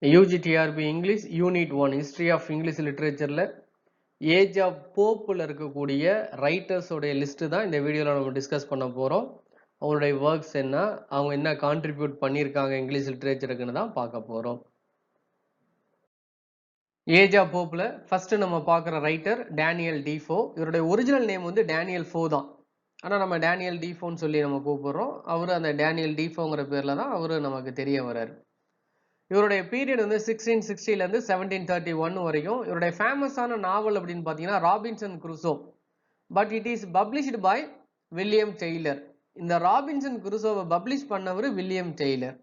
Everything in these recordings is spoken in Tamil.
UGTRB English Unit 1 History of English Literature age of போப்பில் இருக்கக்கூடிய ரைட்டர்ஸோடைய லிஸ்ட்டு தான் இந்த வீடியோவில் நம்ம டிஸ்கஸ் பண்ண போகிறோம். அவங்களுடைய ஒர்க்ஸ் என்ன, அவங்க என்ன கான்ட்ரிபியூட் பண்ணியிருக்காங்க இங்கிலீஷ் லிட்ரேச்சருக்குன்னு தான் பார்க்க போகிறோம். ஏஜ் ஆஃப் போப்பில் ஃபஸ்ட்டு நம்ம பார்க்குற ரைட்டர் டேனியல் டீஃபோ. இவருடைய ஒரிஜினல் நேம் வந்து டேனியல் ஃபோ தான், ஆனால் நம்ம டேனியல் டீஃபோன்னு சொல்லி நம்ம கூப்பிடுறோம். அவர் அந்த டேனியல் டீஃபோங்கிற பேரில் தான் அவர் நமக்கு தெரிய வர்றார். இவருடைய பீரியட் வந்து 1660லேருந்து 1731 வரைக்கும். இவருடைய ஃபேமஸான நாவல் அப்படின்னு பார்த்தீங்கன்னா Robinson Crusoe, but it is published by William Taylor. இந்த ராபின்சன் குருசோவை பப்ளிஷ் பண்ணவர் வில்லியம் டெய்லர்.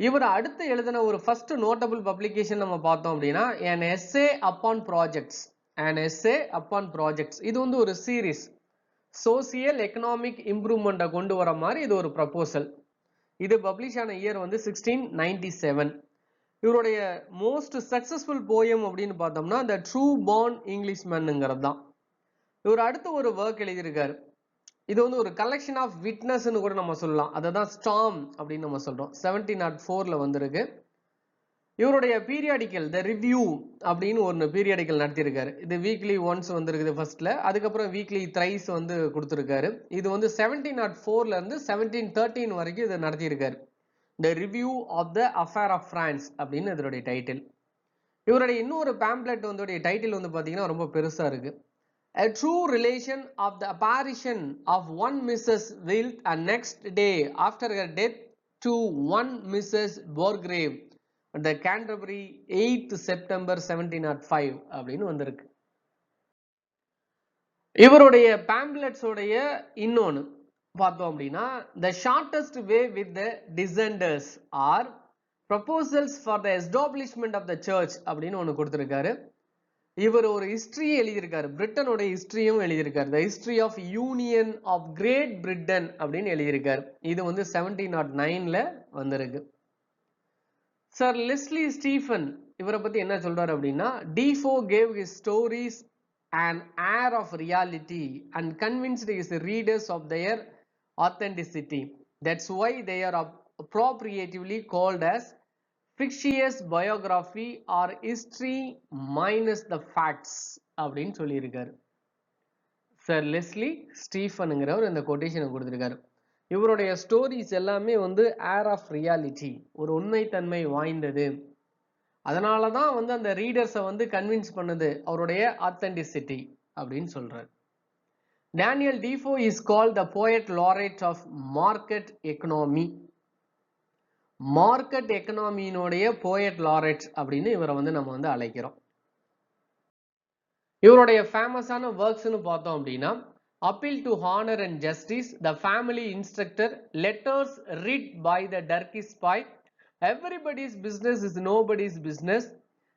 இவர் அடுத்து எழுதின ஒரு ஃபர்ஸ்ட் நோட்டபிள் பப்ளிகேஷன் நம்ம பார்த்தோம் அப்படின்னா an essay upon projects. இது வந்து ஒரு சீரீஸ், சோசியல் எக்கனாமிக் இம்ப்ரூவ்மெண்ட்டை கொண்டு வர மாதிரி இது ஒரு ப்ரப்போசல். இது பப்ளிஷ் ஆன இயர் வந்து 1697. இவருடைய மோஸ்ட் சக்சஸ்ஃபுல் போயம் அப்படின்னு பார்த்தோம்னா த ட்ரூ பார்ன் இங்கிலீஷ்மேனுங்கிறது தான். இவர் அடுத்து ஒரு ஒர்க் எழுதியிருக்காரு. இது வந்து ஒரு கலெக்ஷன் ஆஃப் விட்னஸ்ன்னு கூட நம்ம சொல்லலாம். அதை தான் ஸ்டார்ம் அப்படின்னு நம்ம சொல்றோம். 1704 வந்திருக்கு. இவருடைய பீரியாடிக்கல் த ரிவ்யூ அப்படின்னு ஒரு பீரியாடிக்கல் நடத்தியிருக்காரு. இது வீக்லி ஒன்ஸ் வந்திருக்குது ஃபர்ஸ்ட்ல, அதுக்கப்புறம் வீக்லி த்ரைஸ் வந்து கொடுத்துருக்காரு. இது வந்து 1704லேருந்து 1713 வரைக்கும் இதை நடத்தியிருக்காரு. The review of the affair of France அப்படின்னு இதனுடைய டைட்டில். இவருடைய இன்னொரு பேம்ப்ளெட் வந்து டைட்டில் வந்து பார்த்தீங்கன்னா ரொம்ப பெருசா இருக்கு. A true relation of the apparition of one Mrs. Wilt and next day after her death to one Mrs. Borgrave at the Canterbury 8th September 1705 அப்படின்னு வந்திருக்கு. இவருடைய pamphlets உடைய இன்னொன்னு பார்த்தோம் அப்படின்னா the shortest way with the dissenters are proposals for the establishment of the church அப்படின்னு ஒன்று கொடுத்திருக்காரு. இவர் ஒரு ஹிஸ்டரியை எழுதியிருக்காரு, பிரிட்டனோட ஹிஸ்டரியும் எழுதியிருக்காரு. The history of union of great Britain அப்படின்னு எழுதியிருக்காரு. இது வந்து 1709ல வந்திருக்கு. சர் லெஸ்லி ஸ்டீஃபன் இவரை பத்தி என்ன சொல்றாரு அப்படின்னா Defoe gave his stories an air of reality and convinced his readers of their authenticity. That's why they are appropriately called as fictitious biography or history minus the facts அப்படின்னு சொல்லியிருக்காரு. சார் லெஸ்லி ஸ்டீஃபனுங்கிறவர் இந்த கொட்டேஷனை கொடுத்திருக்காரு. இவருடைய ஸ்டோரிஸ் எல்லாமே வந்து ஏர் ஆஃப் ரியாலிட்டி, ஒரு உண்மைத்தன்மை வாய்ந்தது. அதனால தான் வந்து அந்த ரீடர்ஸை வந்து கன்வின்ஸ் பண்ணுது, அவருடைய ஆத்தென்டிசிட்டி அப்படின்னு சொல்றாரு. Daniel Defoe is called the poet laureate of market economy. Market எக்கனாமியினுடைய போயட் லாரேட் அப்படின்னு இவரை வந்து நம்ம வந்து அழைக்கிறோம். இவருடைய ஃபேமஸான ஒர்க்ஸ்னு பார்த்தோம் அப்படின்னா appeal to honour and justice, the family instructor, letters writ by the Turkey spy, everybody's business is nobody's business,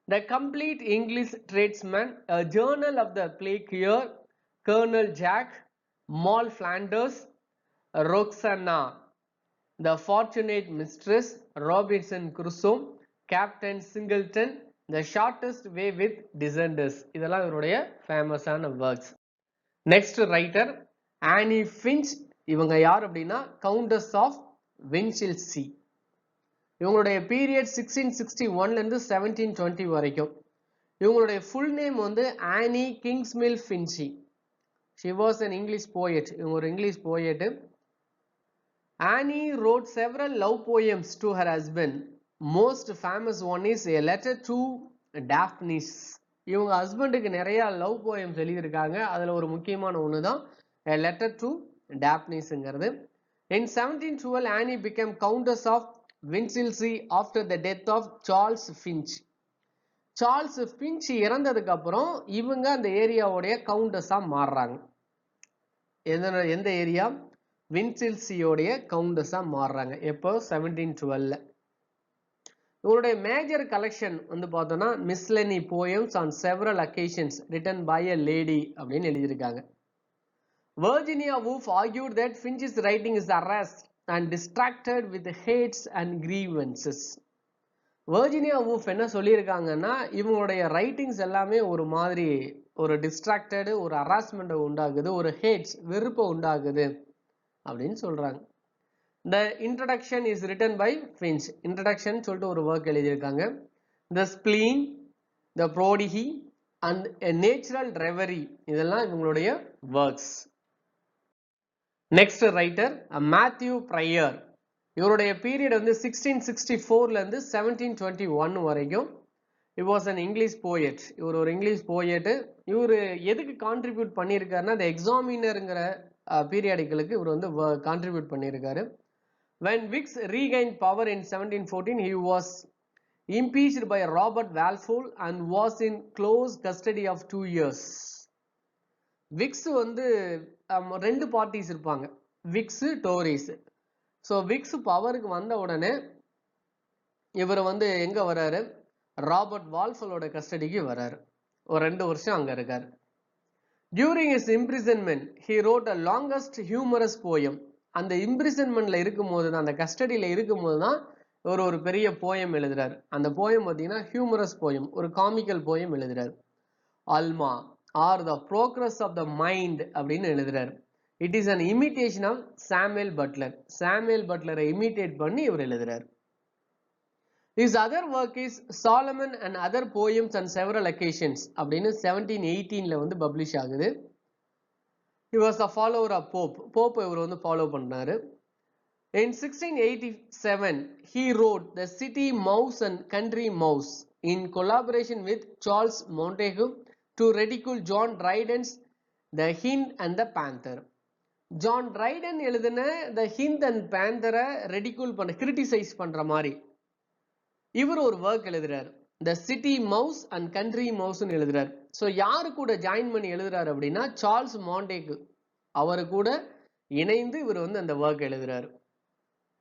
the complete English tradesman, a journal of the plague-year, Colonel Jack, Moll Flanders, Roxana, The Fortunate Mistress, Robinson Crusoe, Captain Singleton, The Shortest Way with Dissenters. இதெல்லாம் இவருடைய ஃபேமஸான ஒர்க்ஸ். நெக்ஸ்ட் ரைட்டர் ஆனி ஃபின்ச். இவங்க யார் அப்படின்னா கவுண்டஸ் ஆஃப் வின்சில்சி. இவங்களுடைய பீரியட் 1661லேருந்து 1720 வரைக்கும். இவங்களுடைய ஃபுல் நேம் வந்து Anne Kingsmill Finch. She was an English poet. இவங்க ஒரு English poet. Annie wrote several love poems to her husband. Most famous one is A Letter to Daphnis. இவங்க ஹஸ்பண்டுக்கு நிறைய லவ் போயம்ஸ் எழுதியிருக்காங்க. அதில் ஒரு முக்கியமான ஒன்று தான் A Letter to Daphnisங்கிறது. In 1712 Annie became Countess of Winchelsea after the death of Charles Finch. Charles Finch இறந்ததுக்கு அப்புறம் இவங்க அந்த ஏரியாவுடைய கவுண்டஸா மாறுறாங்க. எந்த ஏரியா? வின்சில்சியோடைய கவுண்டஸா மாறுறாங்க. எப்போ? 1712. இவருடைய மேஜர் கலெக்ஷன் வந்து பார்த்தோம்னா miscellany poems on several occasions written by a lady அப்படின்னு எழுதியிருக்காங்க. Virginia Woolf argued that Finch's writing is harassed and distracted with hates and grievances. Virginia Woolf என்ன சொல்லியிருக்காங்கன்னா இவங்களுடைய ரைட்டிங்ஸ் எல்லாமே ஒரு மாதிரி ஒரு டிஸ்ட்ராக்டடு, ஒரு ஹராஸ்மெண்ட்டை உண்டாகுது, ஒரு ஹேட்ஸ் வெறுப்பை உண்டாகுது அப்படின்னு சொல்றாங்க. The introduction is written by Finch. Introduction சொல்லிட்டு ஒரு work எழுதியிருக்காங்க. The spleen, the prodigy and a natural reverie இதெல்லாம் இவங்களுடைய works. Next writer Matthew Prior. இவருடைய பீரியட் வந்து 1664ல இருந்து 1721 வரைக்கும். He was an English poet. இவர் ஒரு இங்கிலீஷ் poet. இவர் எதுக்கு கான்ட்ரிபியூட் பண்ணியிருக்காருன்னா the examinerங்கிற பீரியாடிக்கலுக்கு இவர் வந்து கான்ட்ரிபியூட் பண்ணியிருக்காரு. When Wicks regained power in 1714, he was impeached by Robert Walpole and was in close custody of 2 years. Wicks வந்து ரெண்டு பார்ட்டிஸ் இருப்பாங்க, விக்ஸ் டோரிஸ். ஸோ விக்ஸ் பவருக்கு வந்த உடனே இவர் வந்து எங்க வராரு, ராபர்ட் வால்ஃபலோட கஸ்டடிக்கு வராரு. ஒரு 2 வருஷம் அங்க இருக்காரு. During his imprisonment, he wrote a longest humorous poem. அந்த இம்ப்ரிசன்மெண்ட்ல இருக்கும்போது தான், அந்த கஸ்டடியில இருக்கும்போது தான் ஒரு பெரிய போயம் எழுதுறாரு. அந்த போயம் பார்த்தீங்கன்னா ஹியூமரஸ் போயம், ஒரு காமிக்கல் போயம் எழுதுறாரு. Alma or the progress of the mind அப்படின்னு எழுதுறாரு. It is an imitation of Samuel Butler. Samuel பட்லரை இமிட்டேட் பண்ணி இவர் எழுதுறாரு. His other work is Solomon and Other Poems on Several Occasions அப்படின்னு 1718ல வந்து பப்ளிஷ் ஆகுது. He was a follower of Pope. Pope இவர் வந்து ஃபாலோ பண்ணாரு. In 1687 he wrote The City Mouse and Country Mouse in collaboration with Charles Montagu to ridicule John Dryden's The Hind and the Panther. John Dryden எழுதின The Hind and Panther ரெடிகூல் பண்ண, கிரிட்டிசைஸ் பண்ற மாதிரி இவர் ஒரு ஒர்க் எழுதுறாரு. The City Mouse and Country Mouse எழுதுறாரு. ஸோ யாரு கூட ஜாயின் பண்ணி எழுதுறாரு அப்படின்னா சார்ல்ஸ் மாண்டேகு, அவரு கூட இணைந்து இவர் வந்து அந்த ஒர்க் எழுதுறாரு.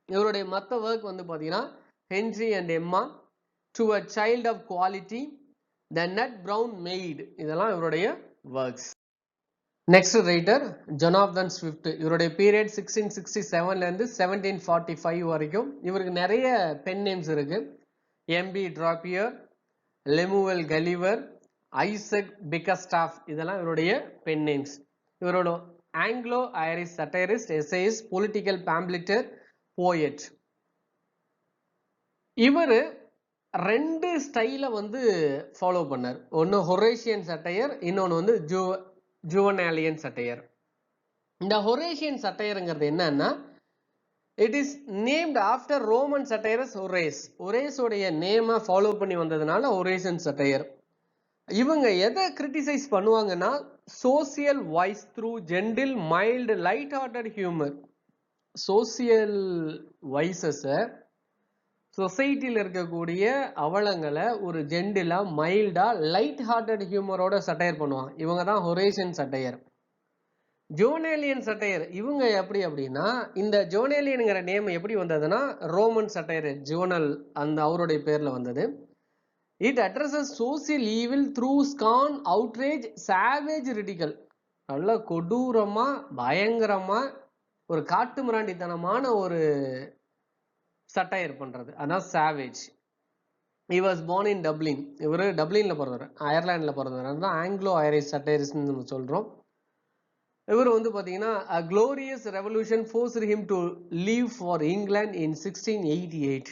இவருடைய மற்ற ஒர்க் வந்து பார்த்தீங்கன்னா Henry and Emma, to a child of quality, the nut brown maid, இதெல்லாம் இவருடைய works. Next writer Jonathan Swift. இவருடைய பீரியட் 1667ல இருந்து 1745 வரைக்கும். இவருக்கு நிறைய பென் நேம்ஸ் இருக்கு. M B Drapier, Lemuel Gulliver, Isaac Bickerstaff, இதெல்லாம் இவருடைய பென் நேம்ஸ். இவரோட Anglo Irish satirist, essayist, political pamphleteer, poet. இவர் 2 ஸ்டைல வந்து ஃபாலோ பண்ணார். ஒன்னு ஹொரேஷியன் சட்டையர், இன்னொன்னு வந்து ஜுவனாலியன் சட்டையர். இந்த ஹொரேஷியன் சட்டையருங்கிறது என்னன்னா, it is named after Roman satirist Horace. ஹொரேஸோடைய நேமை ஃபாலோ பண்ணி வந்ததுனால ஹொரேஷியன் சட்டையர். இவங்க எதை கிரிட்டிசைஸ் பண்ணுவாங்கன்னா social voice through gentle mild light hearted humour. Social வாய்ஸஸை, சொசைட்டியில் இருக்கக்கூடிய அவலங்களை ஒரு ஜென்டிலா மைல்டா லைட் ஹார்ட்டட் ஹியூமரோட சட்டையர் பண்ணுவாங்க. இவங்க தான் ஹொரேஷியன் சட்டையர். ஜோனேலியன் சட்டையர் இவங்க எப்படி அப்படின்னா, இந்த ஜோனேலியனுங்கிற நேம் எப்படி வந்ததுன்னா ரோமன் சட்டையர் ஜோனல், அந்த அவருடைய பேர்ல வந்தது. It addresses social evil through scorn, outrage, savage, ridicule. நல்ல கொடூரமா, பயங்கரமா, ஒரு காட்டு மிராண்டித்தனமான ஒரு சட்டையர் பண்றது, அதான் savage. He was born in Dublin. இவர் டப்ளின்ல பிறந்தவர், அயர்லாண்டில் பிறந்தவர். அதுதான் ஆங்கிலோ ஐரிஷ் சட்டையரிஸ்ட்னு நம்ம சொல்றோம். இவர் வந்து பாத்தீங்கன்னா a glorious revolution forced him to leave for England in 1688.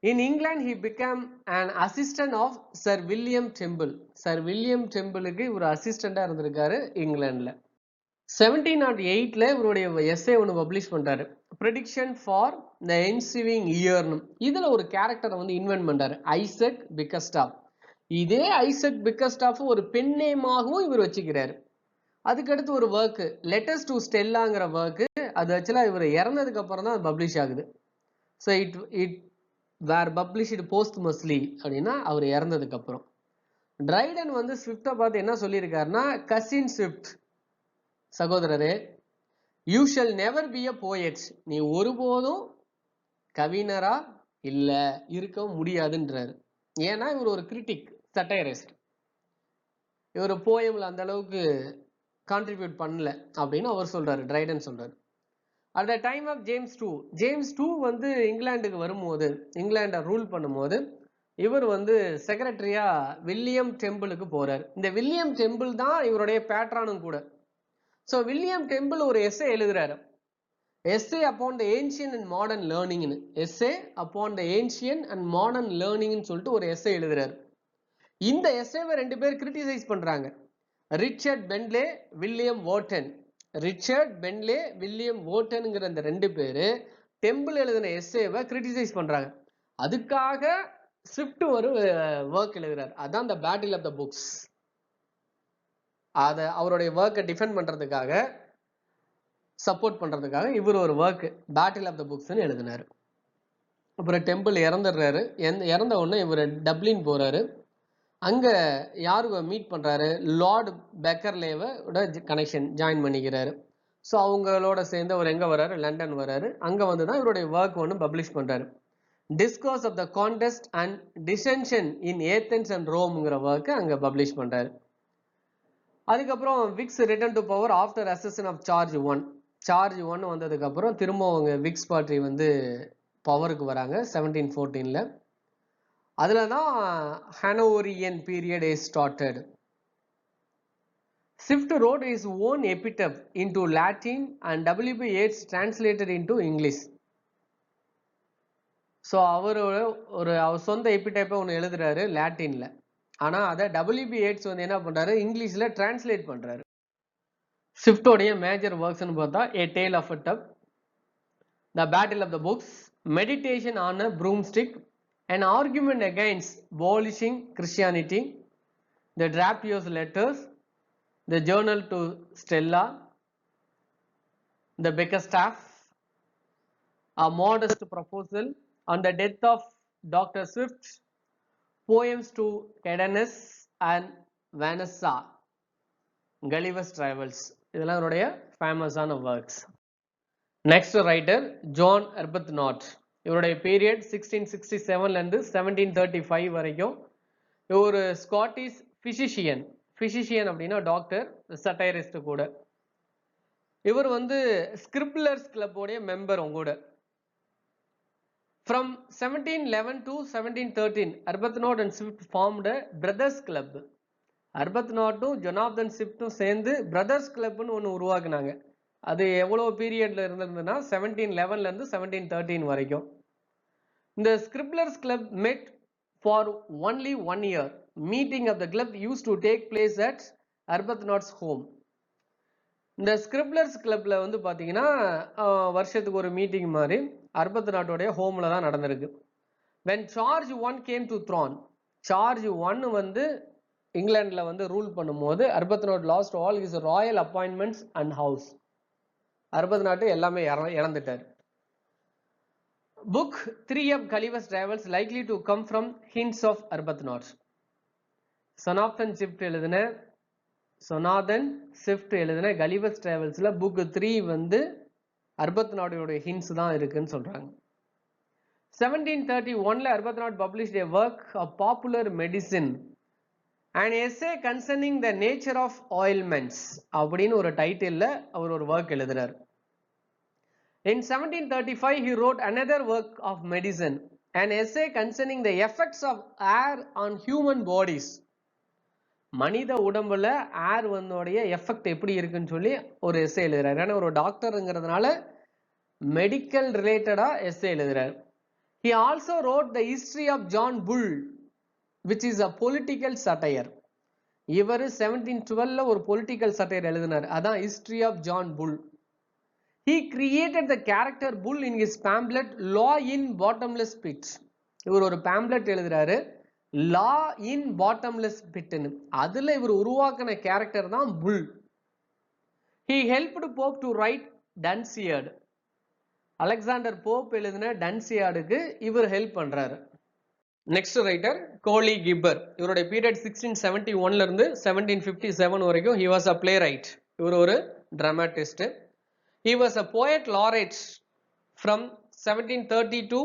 In England he became an assistant of Sir William Temple. Sir William Templeக்கு இவர் அசிஸ்டண்டா இருந்திருக்காரு இங்கிலாந்துல. 1708ல இவருடைய எஸ்ஏ ஒன்று பப்ளிஷ் பண்றாரு, ப்ரெடிக்ஷன் ஃபார் த என்சூவிங் இயர்னு. இதுல ஒரு கேரக்டரை வந்து இன்வென்ட் பண்றாரு, ஐசக் பிகஸ்டாஃப். இதே ஐசக் பிகஸ்டாஃப் ஒரு பெண் நேமாகவும் இவர் வச்சுக்கிறாரு. அதுக்கடுத்து ஒரு ஒர்க் லெட்டர்ஸ் டு ஸ்டெல்லாங்கிற ஒர்க், அது ஆக்சுவலா இவர் இறந்ததுக்கு அப்புறம் தான் பப்ளிஷ் ஆகுது. ஸோ இட் வேர் பப்ளிஷ்டு போஸ்ட்மஸ்லி அப்படின்னா அவர் இறந்ததுக்கு அப்புறம். ட்ரைடன் வந்து ஸ்விஃப்டை பார்த்து என்ன சொல்லியிருக்காருன்னா, கசின் ஸ்விஃப்ட், சகோதரரே, you shall never be a poet. நீ ஒருபோதும் கவிஞரா இல்ல இருக்க முடியாதுன்றாரு. ஏன்னா இவர் ஒரு கிரிட்டிக், சட்டையரிஸ்ட். இவர் போயம்ல அந்த அளவுக்கு கான்ட்ரிபியூட் பண்ணல அப்படின்னு அவர் சொல்றாரு, ட்ரைடன் சொல்றாரு. At the time of James two வந்து இங்கிலாந்துக்கு வரும்போது, இங்கிலாண்டை ரூல் பண்ணும்போது இவர் வந்து செக்ரட்டரியா வில்லியம் டெம்பிளுக்கு போறாரு. இந்த வில்லியம் டெம்பிள் தான் இவருடைய பேட்ரானும் கூட. ஸோ வில்லியம் டெம்பிள் ஒரு எஸ்ஸே எழுதுறாரு. essay upon the ancient and modern learning னு essay upon the ancient and modern learning னு சொல்லிட்டு ஒரு essay எழுதுறாரு. இந்த essayவை ரெண்டு பேர் criticize பண்றாங்க. Richard Bentley, William Wotton. Richard Bentley, William வோர்டன்ங்கிற அந்த ரெண்டு பேரு டெம்பிள் எழுதின essayவை criticize பண்றாங்க. அதுக்காக ஸ்விஃப்ட் ஒரு ஒர்க் எழுதுறாரு. அதான் the battle of the books. அத அவருடைய ஒர்க்கை டிஃபெண்ட் பண்றதுக்காக சப்போர்ட் பண்றதுக்காக இவர் ஒரு ஒர்க் பேட்டில் ஆஃப் த புக்ஸ்னு எழுதினாரு. அப்புறம் டெம்பிள் இறந்துடுறாரு. இறந்த உடனே இவர் டப்ளின் போறாரு. அங்க யாரு மீட் பண்றாரு? லார்ட் பெக்கர்லேவோட கனெக்ஷன் ஜாயின் பண்ணிக்கிறாரு. ஸோ அவங்களோட சேர்ந்து அவர் எங்க வர்றாரு? லண்டன் வர்றாரு. அங்க வந்து தான் இவருடைய ஒர்க் ஒன்று பப்ளிஷ் பண்றாரு. Discourse of the contests and dissensions in Athens and ரோம்ங்கிற ஒர்க்கை அங்க பப்ளிஷ் பண்றாரு. அதுக்கப்புறம் Whigs return to power after accession of George 1. George 1 வந்ததுக்கு அப்புறம் திரும்ப அவங்க விக்ஸ் பார்ட்டி வந்து பவருக்கு வராங்க 1714ல. அதுல தான் Hanoverian period is started. Swift wrote his own epitaph into Latin and W.B. Yeats translated into English. So அவர் சொந்த எபிடைப்பை ஒன்று எழுதுறாரு லாட்டின்ல. ஆனா அதை W.B. Yeats வந்து என்ன பண்றாரு? இங்கிலீஷ்ல டிரான்ஸ்லேட் பண்றாரு. ஸ்விஃப்டோடைய மேஜர் ஒர்க்ஸ்னு பார்த்தா A Tale of a Tub, The Battle of the Books, Meditation on a Broomstick, An Argument Against Abolishing Christianity, The Drapios Letters, The Journal to Stella, The Bickerstaff, A Modest Proposal, On the Death of Dr. Swift, Poems to Cadenus and Vanessa, Gulliver's Travels. இதெல்லாம் அவருடைய ஃபேமஸான works. Next writer John Arbuthnot. இவருடைய பீரியட் 1667ல இருந்து 1735 வரைக்கும். ஒரு ஸ்காட்டிஷ் பிசிஷியன். பிசிஷியன் அப்படின்னா டாக்டர், சட்டைரிஸ்ட் கூட. இவர் வந்து ஸ்கிரிப்லர்ஸ் கிளப்போடைய மெம்பரும் கூட. From 1711 to 1713, Arbuthnot and Swift formed a brothers club. அர்பத்நாட்டும் ஜொனாதன் ஸ்விஃப்டும் சேர்ந்து பிரதர்ஸ் கிளப்னு ஒன்று உருவாக்குனாங்க. அது எவ்வளோ பீரியட்ல இருந்திருந்ததுன்னா 1711ல இருந்து 1713 வரைக்கும். இந்த ஸ்கிரிப்லர்ஸ் club met for only 1 year. Meeting of the club used to take place at Arbuthnot's home. இந்த ஸ்கிரிப்லர்ஸ் கிளப்ல வந்து பாத்தீங்கன்னா வருஷத்துக்கு ஒரு மீட்டிங் மாதிரி அர்பத்நாட்டோடைய ஹோம்ல தான் நடந்திருக்கு. When Charge I came to throne, George 1 வந்து இங்கிலாந்துல வந்து ரூல் பண்ணும்போது Arbuthnot lost all his royal appointments and house. Arbuthnot எல்லாமே இழந்துட்டார். Book 3 of Gulliver's Travels likely to come from hints of Arbuthnot. Jonathan Swift எழுதின Gulliver's Travelsல புக் 3 வந்து அர்பத்நாட்டோட ஹிண்ட்ஸ் தான் இருக்குன்னு சொல்றாங்க. 1731ல Arbuthnot published a work of popular medicine, an essay concerning the nature of oilments அப்படின்னு ஒரு டைட்டில்ல அவர் ஒரு ஒர்க் எழுதுறார். In 1735 he wrote another work of medicine, an essay concerning the effects of air on human bodies. மனித உடம்புல ஏர் வந்தோடைய எஃபெக்ட் எப்படி இருக்குன்னு சொல்லி ஒரு எஸ்ஸே எழுதுறாரு. ஏன்னா ஒரு டாக்டருங்கிறதுனால மெடிக்கல் ரிலேட்டடா எஸ்ஸே எழுதுறாரு. He also wrote the history of John Bull, which is a political satire. இவர் 1712ல ஒரு பொலிட்டிக்கல் சட்டையர் எழுதினார். அதான் history of John Bull. He created the character Bull in his pamphlet Law in Bottomless Pit. இவர் ஒரு பேம்ப்லெட் எழுதுறாரு Law in Bottomless Pit. அதுல இவர் உருவாக்கின கேரக்டர் தான் புல். He helped Pope to write Dunciad. Alexander Pope எழுதின டன்சியாடுக்கு இவர் ஹெல்ப் பண்றாரு. நெக்ஸ்ட் ரைட்டர் கோலி கிப்பர். இவருடைய பீரியட் 1671ல இருந்து 1757 வரைக்கும். he was a playwright. இவர் ஒரு டிராமாட்டிஸ்ட். he was a poet laureate from 1730 to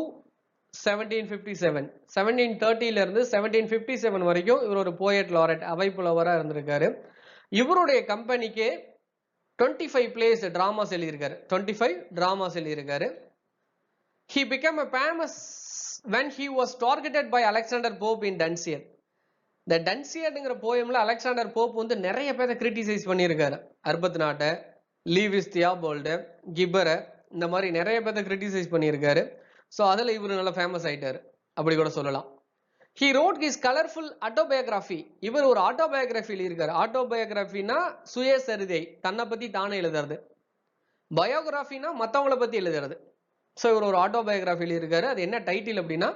1757. 1730ல இருந்து 1757 வரைக்கும் இவர் ஒரு poet laureate, அவைப்புலவரா இருந்திருக்காரு. இவருடைய கம்பெனிக்கு 25 plays dramas எழுதியிருக்காரு. 25 dramas எழுதியிருக்காரு. he became a famous when he was targeted by Alexander Pope in Dunciad. இந்த டன்சியாட்ங்கிற போயம்ல அலெக்சாண்டர் போப் வந்து நிறைய பேரை கிரிட்டிசைஸ் பண்ணியிருக்காரு. அர்பத்நாட்டை, லீவிஸ் தியாபோல்டு, கிப்பரை, இந்த மாதிரி நிறைய பேர்த்த கிரிட்டிசைஸ் பண்ணியிருக்காரு. ஸோ அதில் இவர் நல்லா ஃபேமஸ் ஆயிட்டாரு அப்படி கூட சொல்லலாம். He wrote his colorful autobiography. இவர் ஒரு ஆட்டோபயோகிராஃபி எழுதியிருக்காரு. ஆட்டோபயோகிராஃபினா சுயசரிதை, தன்னை பத்தி தானே எழுதுறது. பயோகிராஃபினா மற்றவங்களை பத்தி எழுதுறது. ஸோ இவர் ஒரு ஆட்டோபயோகிராஃபி எழுதியிருக்காரு. அது என்ன டைட்டில் அப்படின்னா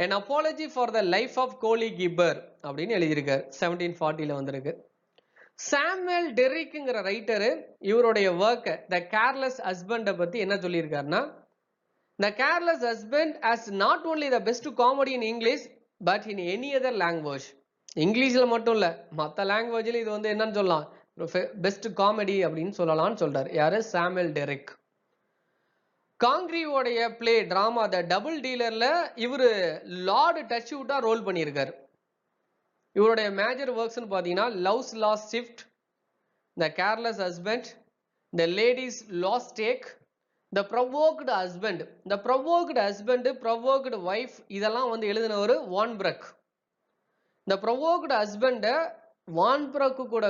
An Apology for the Life of Coley Gibber அப்படின்னு எழுதியிருக்காரு. 1740ல வந்திருக்கு. சாமுவேல் டெரிக்ங்கிற ரைட்டரு இவருடைய ஒர்க்கை த கேர்லெஸ் ஹஸ்பண்டை பத்தி என்ன சொல்லியிருக்காருன்னா The Careless Husband has not only the best comedy in English but in any other language. இங்கிலீஷ்ல மட்டும் இல்ல, மற்ற லாங்குவேஜ்ல இது வந்து என்னன்னு சொல்லலாம், பெஸ்ட் காமெடி அப்படின்னு சொல்லலாம்னு சொல்றாரு. யாரு? Samuel Derrick. காங்கிரியோடைய பிளே டிராமா த டபுள் டீலர்ல இவரு லார்டு டச்வுட்டா ரோல் பண்ணியிருக்காரு. இவருடைய மேஜர் ஒர்க்ஸ்னு பார்த்தீங்கன்னா love's last shift, the careless husband, the lady's last stake, the provoked husband. The provoked husband, provoked wife இதெல்லாம் வந்து எழுதினவர் வான்பரக். இந்த ப்ரொவோக்டு ஹஸ்பண்டை வான்பரக்கு கூட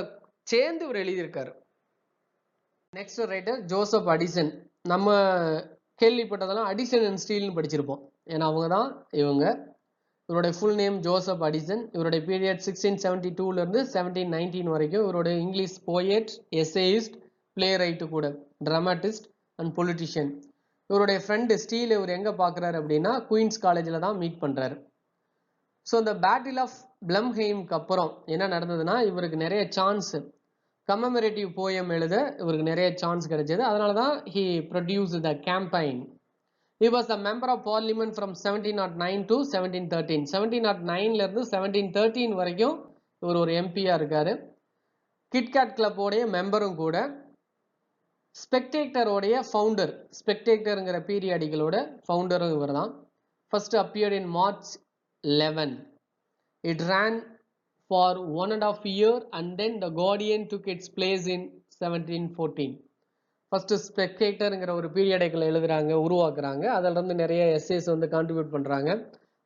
சேர்ந்து இவர் எழுதியிருக்காரு. Next writer Joseph Addison. நம்ம கேள்விப்பட்டதெல்லாம் அடிசன் அண்ட் ஸ்டீல்னு படிச்சிருப்போம். ஏன்னா அவங்க தான் இவங்க. இவருடைய ஃபுல் நேம் ஜோசப் அடிசன். இவருடைய பீரியட் 1672லேருந்து 1719 வரைக்கும். இவருடைய English poet, essayist, play right கூட, ட்ராமாட்டிஸ்ட் அண்ட் பொலிட்டிஷியன். இவருடைய ஃப்ரெண்டு ஸ்டீல் இவர் எங்கே பார்க்குறாரு அப்படின்னா குயின்ஸ் காலேஜில் தான் மீட் பண்ணுறாரு. ஸோ இந்த பேட்டில் ஆஃப் பிளம்ஹெய்ம்க்கு அப்புறம் என்ன நடந்ததுன்னா இவருக்கு நிறைய சான்ஸ் கமெமரேட்டிவ் போயம் எழுத இவருக்கு நிறைய சான்ஸ் கிடைச்சது. அதனால தான் he produced the campaign. He was a member of parliament from 1709 to 1713. 1709ல இருந்து 1713 வரைக்கும் இவர் ஒரு எம்பியா இருக்காரு. கிட்கேட் கிளப்போடைய மெம்பரும் கூட. ஸ்பெக்டேட்டரோடைய ஃபவுண்டர், ஸ்பெக்டேட்டருங்கிற பீரியாடிகளோட ஃபவுண்டரும் இவர் தான். First appeared in March 11. It ran for 1.5 years and then the Guardian took its place in 1714. First ஸ்பெக்டேட்டருங்கிற ஒரு பீரியடிக்கல் எழுதுறாங்க, உருவாக்குறாங்க. அதில் இருந்து நிறைய எஸ்ஏஸ் வந்து கான்ட்ரிபியூட் பண்ணுறாங்க.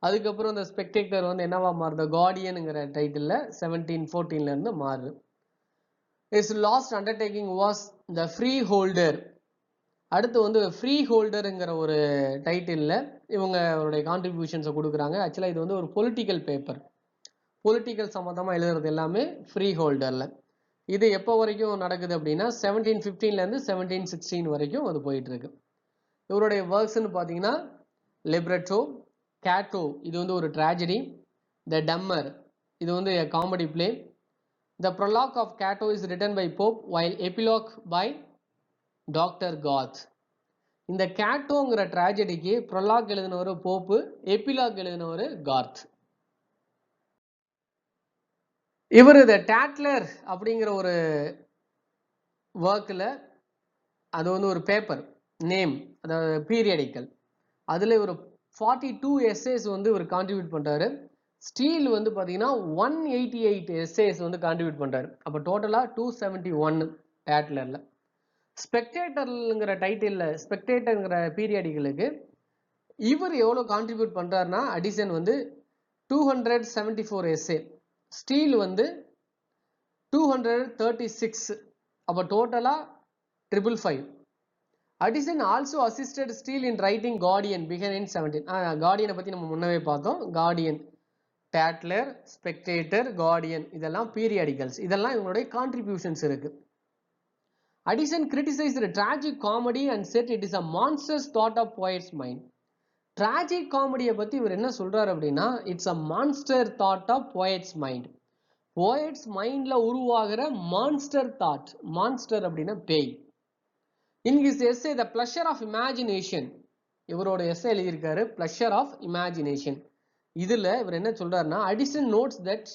அதுக்கப்புறம் இந்த ஸ்பெக்டேட்டர் வந்து என்னவா மாறுது, கார்டியனுங்கிற டைட்டிலில் 1714லேருந்து மாறுது. Is last undertaking was the free holder. அடுத்து வந்து ஃப்ரீ ஹோல்டருங்கிற ஒரு டைட்டிலில் இவங்க அவருடைய கான்ட்ரிபியூஷன்ஸை கொடுக்குறாங்க. ஆக்சுவலாக இது வந்து ஒரு பொலிட்டிக்கல் பேப்பர். பொலிட்டிக்கல் சம்மந்தமாக எழுதுறது எல்லாமே ஃப்ரீ ஹோல்டரில். இது எப்போ வரைக்கும் நடக்குது அப்படின்னா 1715லேருந்து 1716 வரைக்கும் அது போயிட்டு இருக்கு. இவருடைய ஒர்க்ஸ்ன்னு பார்த்தீங்கன்னா லிப்ரெட்டோ, கேட்டோ இது வந்து ஒரு ட்ராஜடி, த டம்மர் இது வந்து comedy play, the prologue of Cato is written by Pope while epilogue by doctor Garth. இந்த கேட்டோங்கிற ட்ராஜடிக்கு ப்ரொலாக் எழுதினவர் போப்பு, எபிலாக் எழுதினவர் கார்த். இவர் த டேட்லர் அப்படிங்கிற ஒரு ஒர்க்கில், அது வந்து ஒரு பேப்பர் நேம், அதாவது பீரியடிக்கல், அதில் ஒரு 42 எஸ்ஏஸ் வந்து இவர் கான்ட்ரிபியூட் பண்ணுறாரு. ஸ்டீல் வந்து பார்த்தீங்கன்னா 188 எஸ்ஏஸ் வந்து கான்ட்ரிபியூட் பண்ணுறாரு. அப்போ டோட்டலாக 271 டேட்லரில். ஸ்பெக்டேட்டருங்கிற டைட்டிலில், ஸ்பெக்டேட்டருங்கிற பீரியடிகளுக்கு இவர் எவ்வளோ கான்ட்ரிபியூட் பண்ணுறாருன்னா அடிசன் வந்து 274 எஸ்ஏ, ஸ்டீல் வந்து 236. அப்போ டோட்டலாக 555. Addison also assisted Steele in writing Guardian begun in 17. கார்டியனை பற்றி நம்ம முன்னவே பார்த்தோம். கார்டியன், டேட்லர், ஸ்பெக்டேட்டர், கார்டியன் இதெல்லாம் பீரியாடிக்கல்ஸ். இதெல்லாம் இவங்களுடைய கான்ட்ரிபியூஷன்ஸ் இருக்கு. Addison criticised tragic comedy and said it is a monstrous thought of poet's mind. tragic comedy பத்தி இவர் என்ன சொல்றாரு அப்படின்னா it's a monster thought of poet's mind. Poet's மைண்ட்ல உருவாகிற மான்ஸ்டர் தாட். மான்ஸ்டர் அப்படின்னா பேய். In his essay the pleasure of imagination, இவரோட எஸ்ஸே எழுதியிருக்காரு பிளஷர் ஆஃப் இமேஜினேஷன். இதுல இவர் என்ன சொல்றாருன்னா Addison notes that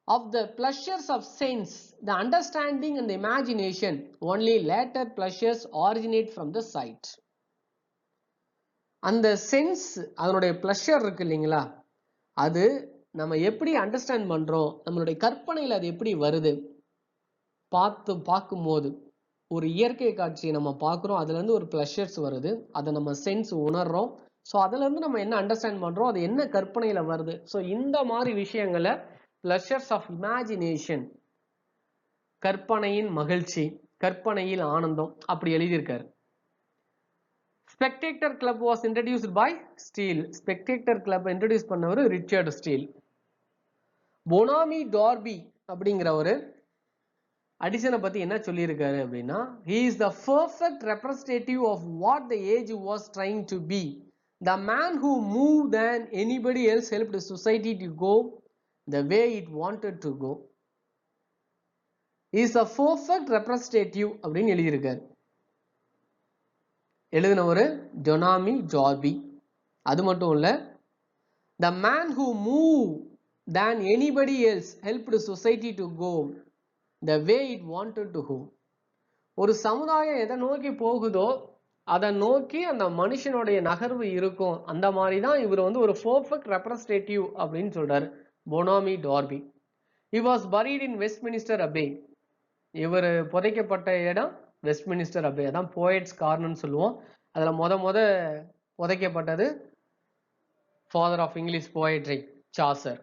of the pleasures of sense, the understanding and imagination only later pleasures originate from the sight. அந்த சென்ஸ், அதனுடைய பிளஷர் இருக்கு இல்லைங்களா, அது நம்ம எப்படி அண்டர்ஸ்டாண்ட் பண்றோம், நம்மளுடைய கற்பனையில் அது எப்படி வருது, பார்க்கும்போது ஒரு இயற்கை காட்சியை நம்ம பார்க்குறோம், அதுலேருந்து ஒரு ப்ளஷர்ஸ் வருது, அதை நம்ம சென்ஸ் உணர்றோம். ஸோ அதுலேருந்து நம்ம என்ன அண்டர்ஸ்டாண்ட் பண்ணுறோம், அது என்ன கற்பனையில் வருது. ஸோ இந்த மாதிரி விஷயங்களை ப்ளஷர்ஸ் ஆஃப் இமேஜினேஷன், கற்பனையின் மகிழ்ச்சி, கற்பனையில் ஆனந்தம் அப்படி எழுதியிருக்காரு. Spectator Club was introduced by Steele. Spectator Club introduce பண்ணவர் ரிச்சர்ட் ஸ்டீல். பொனாமி டார்பி அப்படிங்கிறவரு அடிசனை பத்தி என்ன சொல்லியிருக்காரு அப்படின்னா, he is the perfect representative of what the age was trying to be. The man who moved than anybody else helped society to go the way it wanted to go. He is a perfect representative அப்படின்னு எழுதியிருக்காரு. எழுதினவர் ஜொனாமி ஜார்பி. அது மட்டும் இல்ல, the man who moved than anybody else helped society to go the way it wanted to go. ஒரு சமுதாயம் எதை நோக்கி போகுதோ அதை நோக்கி அந்த மனுஷனுடைய நகர்வு இருக்கும். அந்த மாதிரி தான் இவர் வந்து ஒரு பர்ஃபெக்ட் ரெப்ரசன்டேட்டிவ் அப்படின்னு சொல்றாரு பொனாமி டார்பி. He was buried in Westminster Abbey. இவர் புதைக்கப்பட்ட இடம் வெஸ்ட்மினிஸ்டர் அபே. அதான் போயட்ஸ் கார்னர்னு சொல்லுவோம். அதுல முத புதைக்கப்பட்டது father of English poetry Chaucer.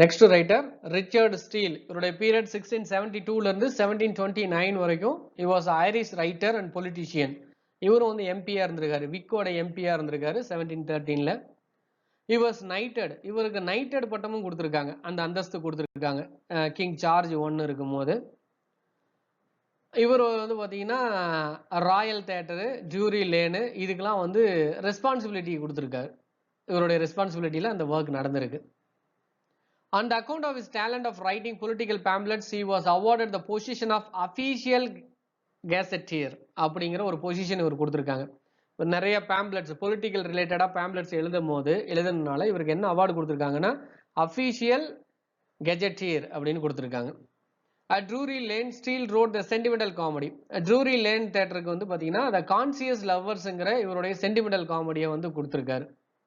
Next writer Richard Steele. இவருடைய பீரியட் 1672 இருந்து 1729 வரைக்கும். he was Irish writer and politician. இவரும் வந்து எம்பியா இருந்திருக்காரு, விக்கோட எம்பியா இருந்திருக்காரு 1713ல. he was knighted. இவருக்கு நைட்டட் பட்டமும் கொடுத்துருக்காங்க, அந்த அந்தஸ்து கொடுத்துருக்காங்க கிங் ஜார்ஜ் 1 இருக்கும் போது. இவர் வந்து பார்த்தீங்கன்னா ராயல் தேட்டரு, ஜூரி லேனு இதுக்கெல்லாம் வந்து ரெஸ்பான்சிபிலிட்டி கொடுத்துருக்காரு. இவருடைய ரெஸ்பான்சிபிலிட்டியில் அந்த ஒர்க் நடந்திருக்கு. On the account of his talent of writing political pamphlets, he was awarded the position of official gazetteer அப்படிங்கிற ஒரு பொசிஷன் இவர் கொடுத்துருக்காங்க. நிறைய பேம்ப்ளெட்ஸ் பொலிட்டிக்கல் ரிலேட்டடாக பேம்ப்ளெட்ஸ் எழுதுனால இவருக்கு என்ன அவார்டு கொடுத்துருக்காங்கன்னா அஃபீஷியல் கெஜெட்டியர் அப்படின்னு கொடுத்துருக்காங்க. At Drury Lane, Steele wrote the sentimental comedy. Drury Lane தேட்டருக்கு வந்து பார்த்தீங்கன்னா the Conscious Loversங்கிற இவருடைய சென்டிமெண்டல் காமெடியை வந்து கொடுத்துருக்காரு.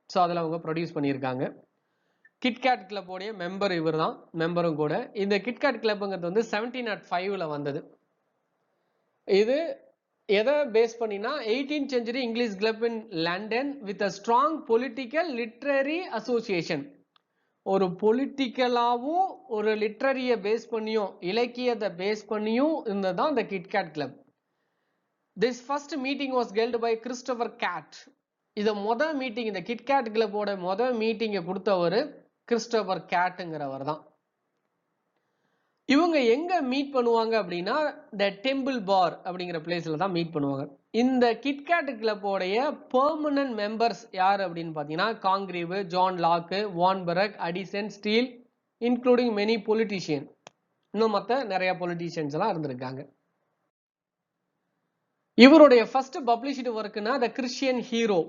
ஸோ அதில் அவங்க ப்ரொடியூஸ் பண்ணியிருக்காங்க. கிட்கேட் கிளப்போடைய மெம்பர் இவர் தான், மெம்பரும் கூட. இந்த கிட்கேட் கிளப்புங்கிறது வந்து 1705ல் வந்தது. இது எதை பேஸ் பண்ணினா 18th century English club in London with a strong political literary association. ஒரு பொலிட்டிக்கலாகவும் ஒரு லிட்ரரியை பேஸ் பண்ணியும் இலக்கியத்தை பேஸ் பண்ணியும் இருந்ததுதான் இந்த Kit Cat club. This first meeting was held by Christopher Cat. இதை மீட்டிங், இந்த கிட்கேட் கிளப்போட மீட்டிங்கை கொடுத்தவர் கிறிஸ்டோபர் கேட்டுங்கிறவர் தான். இவங்க எங்க மீட் பண்ணுவாங்க அப்படின்னா த டெம்பிள் பார் அப்படிங்கிற பிளேஸ்ல தான் மீட் பண்ணுவாங்க. இந்த கிட்கேட் கிளப்போடைய பெர்மனன்ட் மெம்பர்ஸ் யார் அப்படின்னு பார்த்தீங்கன்னா Congreve, John Locke, Vanbrugh, Addison, Steele, including many politician. இன்னும் மற்ற நிறைய பொலிட்டிஷியன்ஸ் எல்லாம் இருந்திருக்காங்க. இவருடைய ஃபர்ஸ்ட் பப்ளிஷ்டு ஒர்க்னா the Christian hero.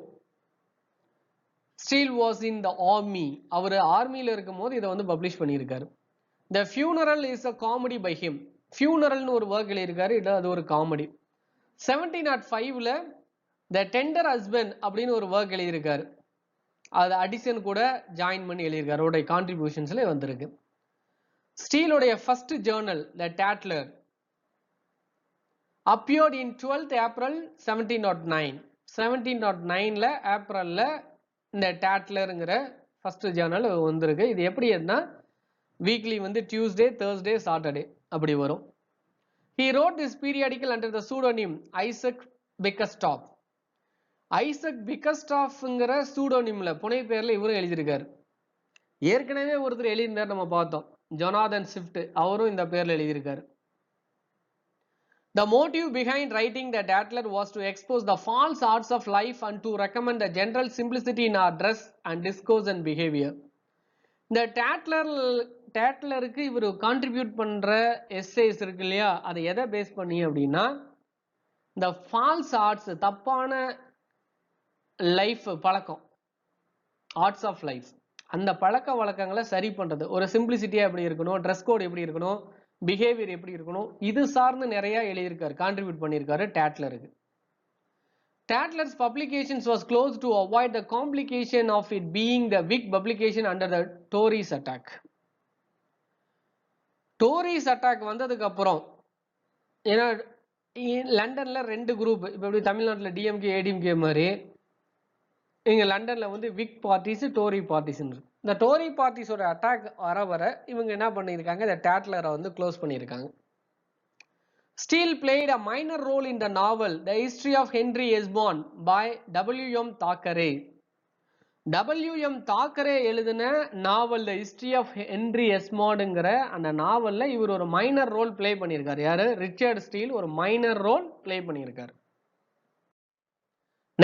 Steele was in the army. அவர் ஆர்மியில இருக்கும் போது இதை வந்து பப்ளிஷ் பண்ணியிருக்காரு. The funeral is a comedy by him. Funeralனு ஒரு ஒர்க் எழுதியிருக்காரு, அது ஒரு காமெடி. 1705ல The Tender Husband அப்படின்னு ஒரு ஒர்க் எழுதியிருக்காரு. அது அடிசன் கூட ஜாயின் பண்ணி எழுதியிருக்காரு. அவருடைய கான்ட்ரிபியூஷன்ஸ்ல வந்திருக்கு. ஸ்டீலுடைய first journal the Tatler appeared in 12th April 1709. 1709ல ஏப்ரல்ல இந்த டேட்லருங்கிற ஃபர்ஸ்ட் ஜேர்னல் வந்திருக்கு. இது எப்படி என்ன வீக்லி வந்து டியூஸ்டே, தேர்ஸ்டே, சாட்டர்டே அப்படி வரும். He wrote this periodical under the pseudonym Isaac Bickerstaff. Isaac பிக்கர்ஸ்டாஃப்ங்கிற சூடோனிம்ல புனை பேர்ல இவரும் எழுதியிருக்காரு. ஏற்கனவே ஒருத்தர் எழுதியிருந்தார், நம்ம பார்த்தோம், ஜொனாதன் ஸ்விஃப்ட். அவரும் இந்த பேர்ல எழுதியிருக்காரு. The motive behind writing the Tatler was to expose the false arts of life and to recommend the general simplicity in our dress and discourse and behavior. இந்த டேட்லருக்கு இவர் கான்ட்ரிபியூட் பண்ற எஸ்ஸேஸ் இருக்கு இல்லையா, அதை எதை பேஸ் பண்ணி அப்படின்னா இந்த ஃபால்ஸ் ஆர்ட்ஸ், தப்பான லைஃப் பழக்கம், ஆர்ட்ஸ் ஆஃப் லைஃப், அந்த பழக்க வழக்கங்களை சரி பண்றது. ஒரு சிம்பிளிசிட்டியா எப்படி இருக்கணும், ட்ரெஸ் கோட் எப்படி இருக்கணும், பிஹேவியர் எப்படி இருக்கணும், இது சார்ந்து நிறைய எழுதியிருக்காரு, கான்ட்ரிபியூட் பண்ணியிருக்காரு டேட்லருக்கு. Tatler's publications was closed to avoid the complication of it being the Whig publication under the Tories attack. Tories attack வந்ததுக்கு அப்புறம், ஏன்னா லண்டன்ல ரெண்டு குரூப், இப்போ எப்படி தமிழ்நாட்டில் டிஎம்கே ஏடிஎம்கே மாதிரி இங்க லண்டன்ல வந்து விக் பார்ட்டிஸ், டோரி பார்ட்டிஸ். இந்த டோரி பார்ட்டிஸோட அட்டாக் வர இவங்க என்ன பண்ணியிருக்காங்க, இந்த டேட்லரை வந்து க்ளோஸ் பண்ணியிருக்காங்க. Steele played a minor role in the novel The History of Henry Esmond by W.M. Thackeray. W.M. Thackeray எழுதின நாவல் The History of Henry Esmondங்கிற அந்த நாவல்ல இவர் ஒரு மைனர் ரோல் ப்ளே பண்ணியிருக்காரு. யாரு? ரிச்சர்ட் ஸ்டீல் ஒரு மைனர் ரோல் ப்ளே பண்ணியிருக்காரு.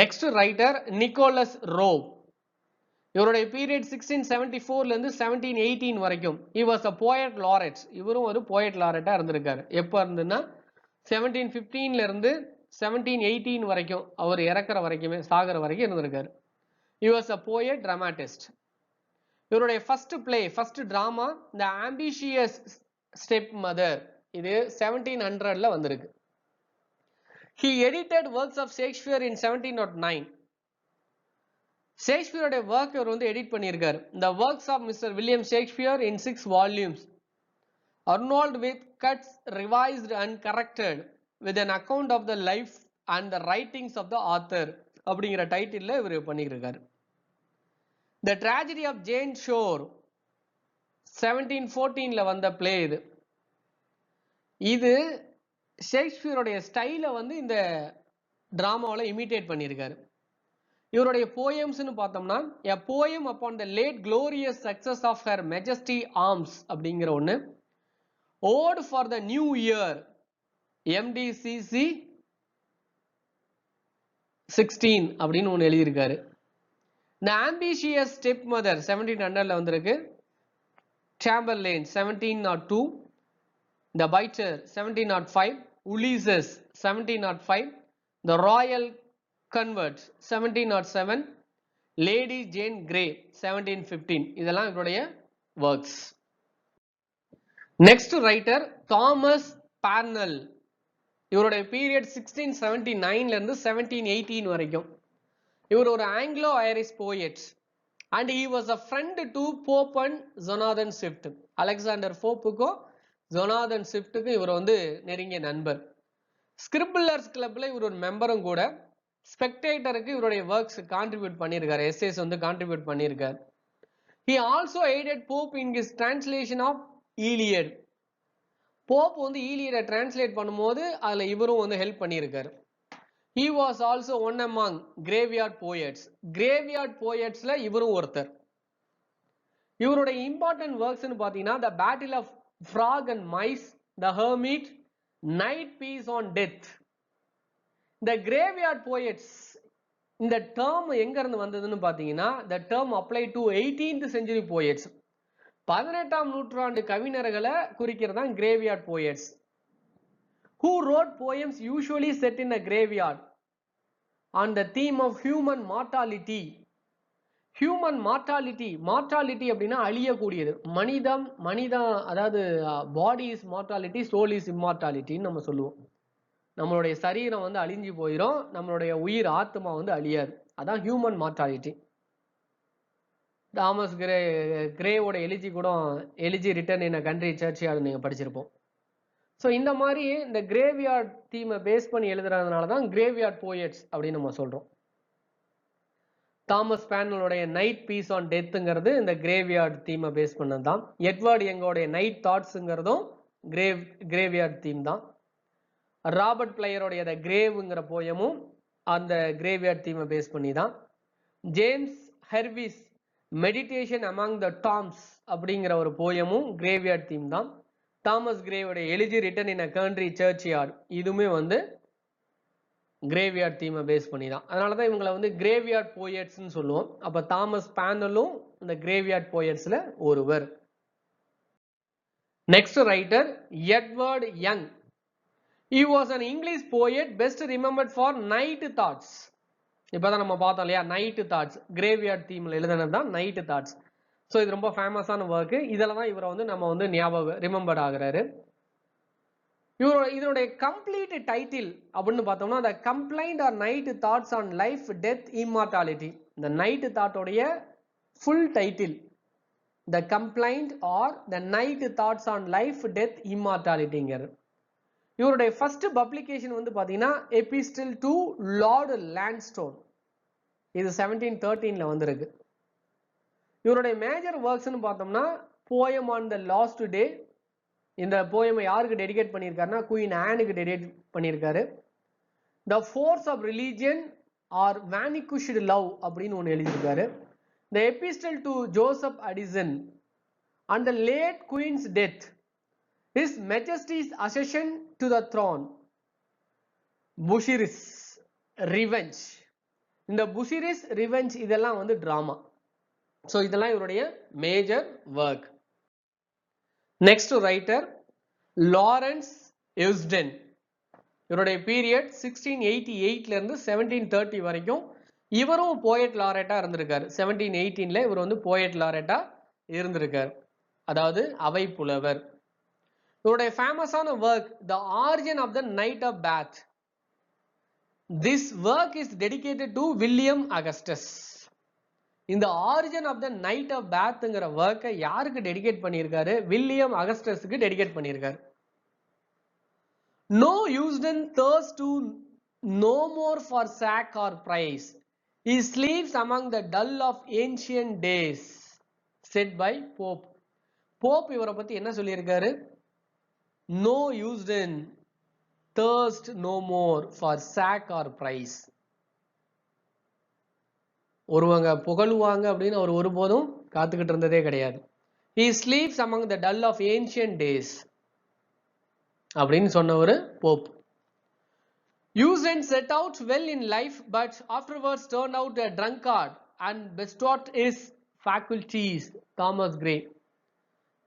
Next writer Nicholas Rowe. இவருடைய பீரியட் 1674 இருந்து 1718 வரைக்கும். He was a poet laureate. இவரும் ஒரு poet laureate இருந்திருக்காரு. எப்ப இருந்துன்னா 1715 இருந்து 1718 வரைக்கும் அவர் இறக்குற வரைக்குமே சாகர வரைக்கும் இருந்திருக்காரு. He was a poet dramatist. இவருடைய first play first drama The Ambitious Stepmother இது 1700ல வந்திருக்கு. He edited works of Shakespeare in 1709. ஷேக்ஸ்பியருடைய work இவர் வந்து எடிட் பண்ணியிருக்காரு. The works of Mr. William Shakespeare in 6 volumes. Arnold with cuts revised and corrected with an account of the life and the writings of the author அப்படிங்கிற டைட்டில்ல இவர் பண்ணியிருக்காரு. The Tragedy of Jane Shore 1714ல வந்த பிளே இது. இது ஷேக்ஸ்பியருடைய ஸ்டைலை வந்து இந்த டிராமாவில் இமிட்டேட் பண்ணியிருக்காரு. இவருடைய போயம்ஸ்னு பார்த்தோம்னா A Poem Upon the Late Glorious Success of Her Majesty Arms அப்படிங்கிற ஒன்று, Ode for the New Year MDCC 16 அப்படின்னு ஒன்று எழுதியிருக்காரு. The Ambitious Stepmother 1700ல வந்திருக்கு. Chamberlain 1702, The Biter 1705, Ulysses 1705, The Royal Converts 1707, Lady Jane Grey 1715. இதெல்லாம் இவருடைய works. Next writer Thomas Parnell. இவருடைய பீரியட் 1679ல இருந்து 1718 வரைக்கும். இவர் ஒரு Anglo Irish poet and he was a friend to Pope and Jonathan Swift. Alexander போப்புக்கும் ஜொனாதன் ஸ்விஃப்ட்டுக்கும் இவர் வந்து நெருங்கிய நண்பர். ஸ்கிரிபிளர்ஸ் கிளப்ல இவர் ஒரு மெம்பரும் கூட. ஸ்பெக்டேட்டருக்கு இவருடைய ஒர்க்ஸ் கான்ட்ரிபியூட் பண்ணியிருக்காரு, எஸ்ஏஸ் வந்து கான்ட்ரிபியூட் பண்ணியிருக்காரு. He also aided Pope in his translation of Iliad. Pope வந்து ஈலியடை டிரான்ஸ்லேட் பண்ணும்போது அதுல இவரும் வந்து ஹெல்ப் பண்ணியிருக்காரு. He was also one among graveyard poets. Graveyard poetsல இவரும் ஒருத்தர். இவருடைய இம்பார்ட்டன்ட் ஒர்க்ஸ்னு பார்த்தீங்கன்னா The Battle of Frog and Mice, The Hermit, Night Piece on Death. The graveyard poets இந்த டேர்ம் எங்க இருந்து வந்ததுன்னு பார்த்தீங்கன்னா the term applied to 18th century poets. 18ஆம் நூற்றாண்டு கவிஞர்களை குறிக்கிறதான் graveyard poets. Who wrote poems usually set in a graveyard on the theme of human mortality. Human mortality, mortality அப்படின்னா அழியக்கூடியது. மனிதம் அதாவது body is mortality, soul is இம்மார்டாலிட்டின்னு நம்ம சொல்லுவோம். நம்மளுடைய சரீரம் வந்து அழிஞ்சு போயிடும், நம்மளுடைய உயிர் ஆத்மா வந்து அழியாது. அதான் ஹியூமன் மார்டாலிட்டி. தாமஸ் கிரேவோட elegy written in a country church அது நீங்க படிச்சிருப்போம். ஸோ இந்த மாதிரி இந்த கிரேவியார்ட் தீமை பேஸ் பண்ணி எழுதுறதுனால தான் கிரேவியார்ட் போயட்ஸ் அப்படின்னு நம்ம சொல்றோம். தாமஸ் பேனலோடைய நைட் பீஸ் ஆன் டெத்துங்கிறது இந்த கிரேவியார்ட் தீமை பேஸ் பண்ணது தான். எட்வர்ட் யங்கோடைய நைட் தாட்ஸுங்கிறதும் கிரேவியார்ட் தீம் தான். ராபர்ட் பிளையருடைய த கிரேவ்ங்கிற போயமும் அந்த கிரேவியார்ட் தீமை பேஸ் பண்ணி தான். James Hervey's meditation among the tombs அப்படிங்கிற ஒரு போயமும் கிரேவியார்ட் தீம் தான். தாமஸ் கிரேவோட elegy written in a country churchyard இதுவுமே வந்து கிரேவியார்ட் தீமை பேஸ் பண்ணி தான். அதனால தான் இவங்களை வந்து கிரேவியார்ட் போயட்ஸ்ன்னு சொல்லுவோம். அப்போ தாமஸ் பேனலும் இந்த கிரேவியார்ட் போயட்ஸ்ல ஒருவர். Next writer Edward young. He was an English poet best remembered for Night Thoughts. இப்போதான் நம்ம பார்த்தோம் இல்லையா, நைட் தாட்ஸ் கிரேவியார்ட் தீம்ல எழுதுனது தான் நைட் தாட்ஸ். ஸோ இது ரொம்ப ஃபேமஸான ஒர்க். இதில் தான் இவரை வந்து நம்ம வந்து ரிமெம்பர்ட் ஆகுறாரு. இதனுடைய கம்ப்ளீட் டைட்டில் அப்படின்னு பார்த்தோம்னா the complaint or night thoughts on life death immortality. இந்த நைட் தாட்டோடைய full title the complaint or the night thoughts on life death இம்மார்டாலிட்டிங்கிறது. இவருடைய ஃபர்ஸ்ட் பப்ளிகேஷன் வந்து பார்த்தீங்கன்னா எபிஸ்டில் டு லார்ட் லாண்ட்ஸ்டோன். இது 1713ல வந்திருக்கு. இவருடைய மேஜர் ஒர்க்ஸ்னு பார்த்தோம்னா poem on the last day, இந்த போயமை யாருக்கு டெடிகேட் பண்ணியிருக்காருன்னா குயின் ஆனுக்கு டெடிகேட் பண்ணியிருக்காரு. The force of religion or vanquished love அப்படின்னு ஒன்று எழுதியிருக்காரு. The epistle to Joseph Addison on the late queen's death, His Majesty's accession to the throne, Bushiri's Revenge. இந்த Bushiri's Revenge இதெல்லாம் வந்து டிராமா. ஸோ இதெல்லாம் இவருடைய major work. Next writer Lawrence Houston. இவருடைய பீரியட் 1688 இருந்து 1730 வரைக்கும். இவரும் போயட் லாரேட்டா இருந்திருக்காரு. 1718 இவர் வந்து போயட் லாரேட்டா இருந்திருக்காரு, அதாவது அவை புலவர். இவருடைய ஃபேமஸான work the origin of the knight of Bath. This work is dedicated to William Augustus. இந்த origin of the knight of பேத்ங்கிற ஒர்க்கை யாருக்கு டெடிகேட் பண்ணியிருக்காரு? வில்லியம் அகஸ்டஸுக்கு டெடிகேட் பண்ணியிருக்காரு. No Eusden thirst to no more for sack or prize. He sleeps among the dull of ancient days, said by Pope. Pope இவரை பத்தி என்ன சொல்லியிருக்காரு? No Eusden thirst no more for sack or prize. ஒருவங்க புகழுவாங்க அப்படின்னு அவர் ஒருபோதும் காத்துக்கிட்டு இருந்ததே கிடையாது. He sleeps among the dull of ancient days அப்படின்னு சொன்னவர் Pope. Eusden set out well in life but afterwards turned out a drunkard and bestowed his faculties. Thomas grey.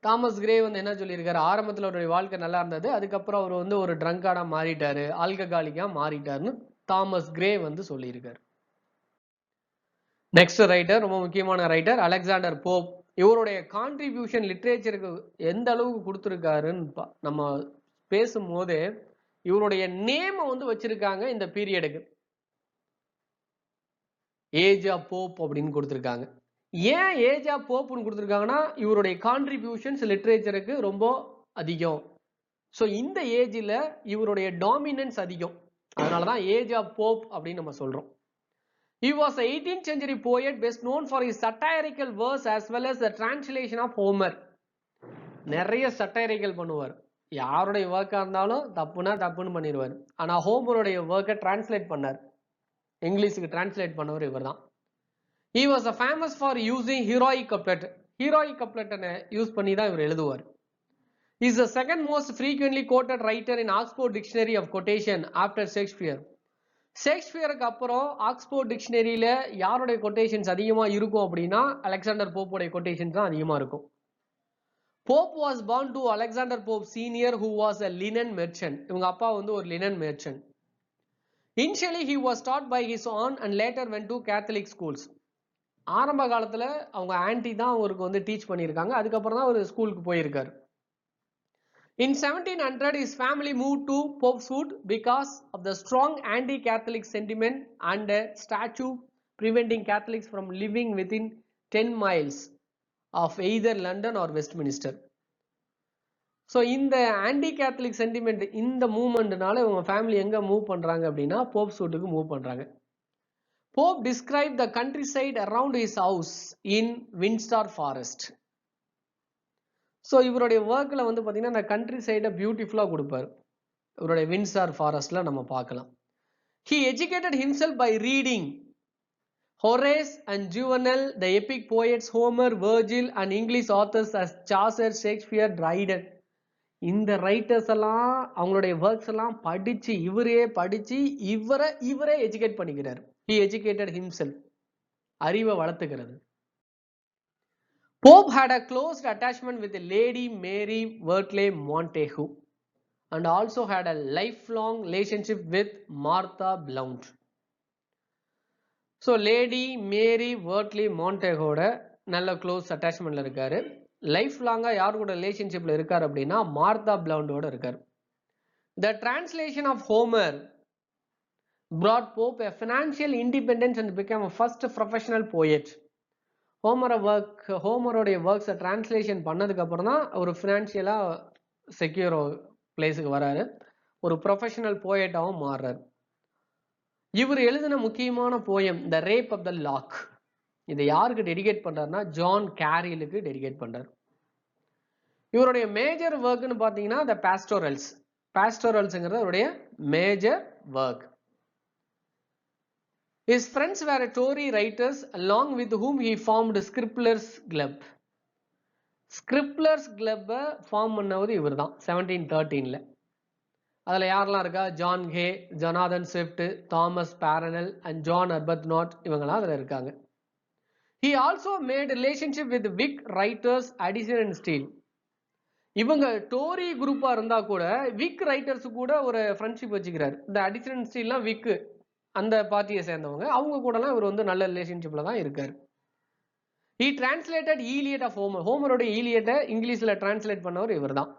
Thomas grey வந்து என்ன சொல்லியிருக்காரு? ஆரம்பத்தில் அவருடைய வாழ்க்கை நல்லா இருந்தது, அதுக்கப்புறம் அவர் வந்து ஒரு ட்ரங்கார்டா மாறிட்டாரு, ஆல்கஹாலிக்கா மாறிட்டாருன்னு தாமஸ் கிரே வந்து சொல்லியிருக்காரு. நெக்ஸ்ட் ரைட்டர், ரொம்ப முக்கியமான ரைட்டர், அலெக்சாண்டர் போப். இவருடைய கான்ட்ரிபியூஷன் லிட்ரேச்சருக்கு எந்த அளவுக்கு கொடுத்துருக்காருன்னு நம்ம பேசும்போது இவருடைய நேமை வந்து வச்சிருக்காங்க இந்த பீரியடுக்கு. ஏஜ் ஆஃப் போப் அப்படின்னு கொடுத்துருக்காங்க. ஏன் ஏஜ் ஆஃப் போப்னு கொடுத்துருக்காங்கன்னா இவருடைய கான்ட்ரிபியூஷன்ஸ் லிட்ரேச்சருக்கு ரொம்ப அதிகம். ஸோ இந்த ஏஜில் இவருடைய டாமினன்ஸ் அதிகம், அதனால தான் ஏஜ் ஆஃப் போப் அப்படின்னு நம்ம சொல்றோம். He was an 18th century poet best known for his satirical verse as well as the translation of Homer. நிறைய சட்டைரிக்கல் பண்ணுவார். யாருடைய ஒர்க்கா இருந்தாலும் தப்புனா தப்புன்னு பண்ணிடுவார். ஆனா ஹோமருடைய ஒர்க்கை டிரான்ஸ்லேட் பண்ணார், இங்கிலீஷுக்கு டிரான்ஸ்லேட் பண்ணவர் இவர் தான். He was a famous for using heroic couplet. Heroic couplet use பண்ணி தான் இவர் எழுதுவார். He is the second most frequently quoted writer in Oxford Dictionary of Quotation after Shakespeare. ஷேக்ஸ்பியருக்கு அப்புறம் ஆக்ஸ்போர்ட் டிக்ஷனரியில யாருடைய கொட்டேஷன்ஸ் அதிகமா இருக்கும் அப்படின்னா அலெக்சாண்டர் போப்போடைய கொட்டேஷன்ஸ் தான் அதிகமா இருக்கும். Pope was born to Alexander Pope senior who was a linen merchant. இவங்க அப்பா வந்து ஒரு linen merchant. Initially he was taught by his aunt and later went to Catholic schools. ஆரம்ப காலத்துல அவங்க ஆன்டி தான் அவருக்கு வந்து டீச் பண்ணியிருக்காங்க, அதுக்கப்புறம் தான் ஒரு ஸ்கூலுக்கு போயிருக்காரு. In 1700, his family moved to Popeswood because of the strong anti-Catholic sentiment and a statute preventing Catholics from living within 10 miles of either London or Westminster. So இந்த anti-Catholic sentiment, இந்த மூவ்மெண்ட்னால இவங்க ஃபேமிலி எங்க மூவ் பண்றாங்க அப்படின்னா போப்ஸ்வுட்டுக்கு மூவ் பண்றாங்க. Pope described the countryside around his house in Windsor Forest. So இவருடைய ஒர்க்கில் வந்து பார்த்தீங்கன்னா இந்த கண்ட்ரி சைடை பியூட்டிஃபுல்லாக கொடுப்பார். இவருடைய வின்சார் ஃபாரஸ்டில் நம்ம பார்க்கலாம். He educated himself by reading Horace and Juvenal, the epic poets Homer, Virgil and English authors as Chaucer, Shakespeare, Dryden. இந்த ரைட்டர்ஸ் எல்லாம் அவங்களுடைய ஒர்க்ஸ் எல்லாம் படிச்சு இவரே எஜுகேட் பண்ணிக்கிறார். He educated himself. அறிவை வளர்த்துக்கிறது. Pope had a close attachment with Lady Mary Wortley Montagu and also had a lifelong relationship with Martha Blount. So Lady Mary Wortley Montagu நல்ல க்ளோஸ் அட்டாச்மெண்ட்ல இருக்காரு. லைஃப் லாங்கா யார் கூட ரிலேஷன்ஷிப்ல இருக்காரு அப்படின்னா மார்த்தா பிளவுண்டோட இருக்காரு. The translation of Homer brought Pope a financial independence and became a first professional poet. ஹோமரோடைய ஒர்க்ஸை டிரான்ஸ்லேஷன் பண்ணதுக்கு அப்புறம் தான் ஒரு ஃபினான்ஷியலா செக்யூர் பிளேஸுக்கு வராரு, ஒரு ப்ரொஃபஷனல் போயட்டாவும் மாறுறாரு. இவர் எழுதின முக்கியமான poem the rape of the lock, இதை யாருக்கு டெடிகேட் பண்றாருன்னா ஜான் கேரிலுக்கு டெடிகேட் பண்றாரு. இவருடைய மேஜர் ஒர்க்னு பார்த்தீங்கன்னா the pastorals. pastoralsங்கிறது அவருடைய major work. His friends were Tory writers along with whom he formed Scribblers Club. Scribblers Club form பண்ணவர் இவர்தான் 1713ல. அதுல யாரெல்லாம் இருக்கா? John Gay, Jonathan Swift, Thomas Parnell and John Arbuthnot, இவங்கெல்லாம் அதுல இருக்காங்க. He also made relationship with Whig writers Addison and Steele. இவங்க டோரி குரூப்பா இருந்தா கூட விக் ரைட்டர்ஸ் கூட ஒரு ஃப்ரெண்ட்ஷிப் வச்சுக்கிறாரு. இந்த அடிசன் அண்ட் ஸ்டீல்லாம் விக் அந்த பார்ட்டியை சேர்ந்தவங்க, அவங்க கூடலாம் இவர் வந்து நல்ல ரிலேஷன்ஷிப்ல தான் இருக்காரு. He translated Iliad of Homer. ஹோமரோட ஈலியட்டை இங்கிலீஷ்ல டிரான்ஸ்லேட் பண்ணவர் இவர்தான்.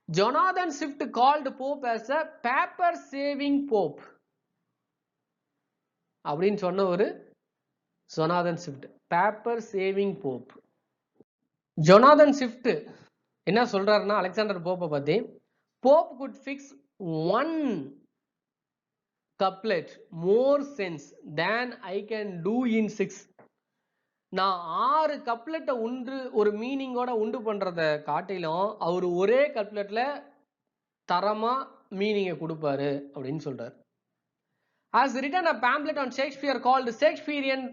Jonathan Swift called Pope as a paper saving Pope அப்படின்னு சொன்ன ஒரு Jonathan Swift, paper saving Pope. Jonathan Swift என்ன சொல்றாருன்னா அலெக்சாண்டர் போப்பை பத்தி, Pope could fix one couplet more sense than I can do in 6. நான் 6 கப்லெட்டை ஒரு மீனிங்கோட உண்டு பண்றத காட்டிலும் அவர் ஒரே கப்லெட்ல தரமா மீனிங்கை கொடுப்பாரு அப்படின்னு சொல்றாரு. Has written a pamphlet on Shakespeare called Shakespearean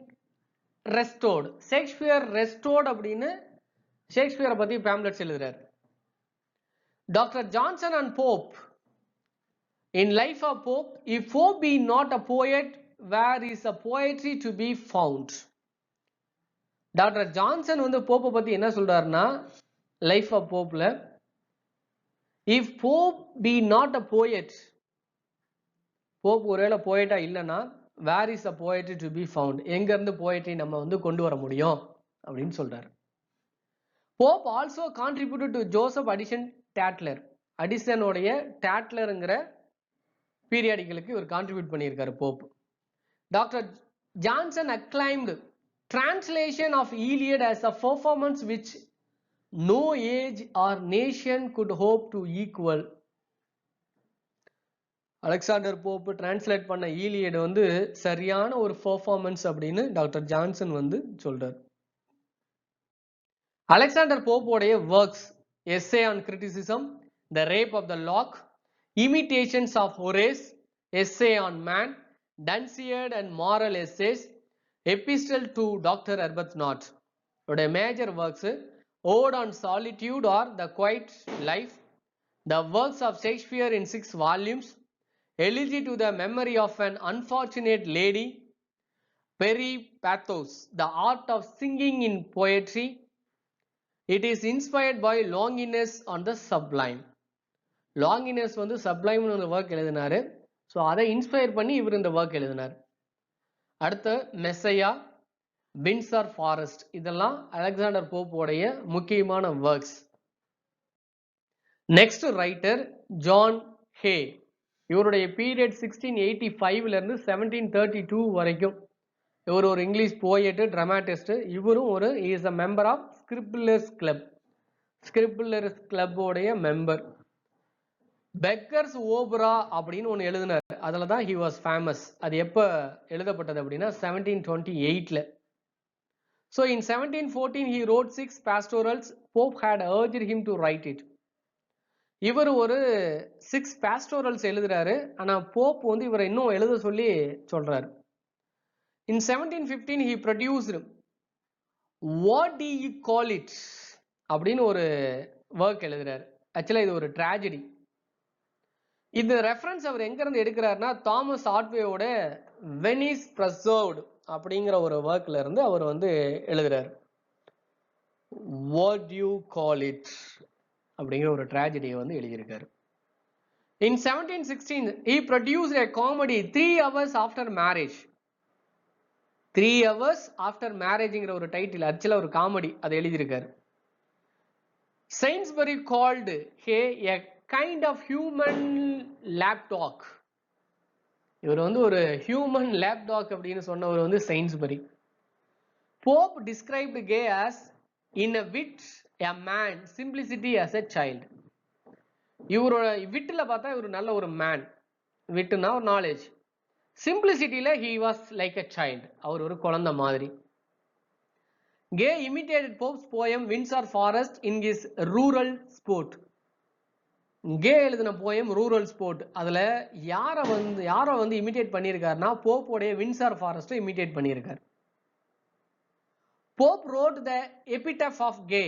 Restored. Shakespeare Restored அப்படின்னு ஷேக்ஸ்பியரை பத்தி பேம்ப்ளெட்ஸ் எழுதுறாரு. Doctor Johnson and Pope in Life of Pope, if Pope be not a poet, where is a poetry to be found? Doctor Johnson வந்து போப்பை பத்தி என்ன சொல்றாருன்னா லைஃப் ஆஃப் போப்ல, if Pope be not a poet, Pope ஒருவேளை போயட்டா இல்லைன்னா where is a poetry to be found, எங்க இருந்து போயட்ரி நம்ம வந்து கொண்டு வர முடியும் அப்படின்னு சொல்றாரு. Pope also contributed to Joseph Addison Tatler. அடிசனுடைய டேட்லருங்கிற பீரியாடிக்கலுக்கு இவர் கான்ட்ரிபியூட் பண்ணியிருக்காரு Pope. Doctor Johnson acclaimed translation of Iliad as a performance which no age or nation could hope to equal. Alexander Pope translate பண்ண ஈலியட் வந்து சரியான ஒரு பெர்ஃபார்மன்ஸ் அப்படின்னு டாக்டர் ஜான்சன் வந்து சொல்றார். அலெக்சாண்டர் போப்போடைய works essay on criticism, the rape of the lock, imitations of Horace, essay on man, Dunciad and moral essays, epistle to doctor Arbuthnot. உடைய major works ode on solitude or the quiet life, the works of Shakespeare in 6 volumes, Elegy to the memory of an unfortunate lady, Peripathos, the art of singing in poetry. It is inspired by Longinus on the sublime. Longinus வந்து sublime ஒரு ஒர்க் எழுதினாரு. ஸோ அதை இன்ஸ்பயர் பண்ணி இவர் இந்த ஒர்க் எழுதினார். அடுத்து மெசையா, வின்சர் ஃபாரஸ்ட், இதெல்லாம் அலெக்சாண்டர் போப்போடைய முக்கியமான ஒர்க்ஸ். நெக்ஸ்ட் ரைட்டர் ஜான் ஹே. இவருடைய பீரியட் 1685ல இருந்து 1732 வரைக்கும். இவர் ஒரு இங்கிலீஷ் போயட், டிராமாட்டிஸ்ட். இவரும் ஒரு is a member of Scriblerus club. Scriblerus கிளப்போடைய மெம்பர். பெக்கர்ஸ் ஓபரா அப்படின்னு ஒன்று எழுதினார். அதில் தான் ஹி வாஸ் ஃபேமஸ். அது எப்போ எழுதப்பட்டது அப்படின்னா 1728ல. So in 1714 he wrote 6 pastorals. Pope had urged him to write it. இவர் ஒரு 6 pastorals எழுதுறாரு. ஆனா போப் வந்து இவரை இன்னும் எழுத சொல்லி சொல்றாரு. In 1715 he produced What Do You Call It அப்படின்னு ஒரு ஒர்க் எழுதுறாரு. ஆக்சுவலா இது ஒரு ட்ராஜடி. இந்த ரெஃபரன்ஸ் அவர் எங்க இருந்து எடுக்கிறாருன்னா தாமஸ் ஆட்வேயோட வெனிஸ் பிரசர்வ்ட் அப்படிங்கிற ஒரு ஒர்க்ல இருந்து அவர் வந்து எழுதுறாரு. What Do You Call It அப்படிங்கிற ஒரு ட்ராஜடியை வந்து எழுதியிருக்காரு. In 1716 he produced a comedy 3 hours after marriage. 3 hours after marriageங்கிற ஒரு டைட்டில், ஆக்சுவலா ஒரு காமெடி, அதை எழுதியிருக்காரு. Sainsbury called a kind of human lapdog. இவர் வந்து ஒரு ஹியூமன் லேப்டாக் அப்படின்னு சொன்னவர் வந்து Sainsbury. Pope described Gay as in a wit a man, simplicity as a child. இவரோட விட்டில் பார்த்தா இவர் நல்ல ஒரு மேன். விட்டுனா ஒரு நாலேஜ். சிம்பிளிசிட்டியில he was like a child. அவர் ஒரு குழந்தை மாதிரி. Gay imitated Pope's poem Windsor Forest in his rural sport. Gay எழுதின போயம் ரூரல் ஸ்போர்ட். அதுல யாரை வந்து இமிட்டேட் பண்ணியிருக்காருன்னா போப்போடைய வின்சார் ஃபாரஸ்ட்டை இமிட்டேட் பண்ணியிருக்காரு. Pope wrote the epitaph of Gay.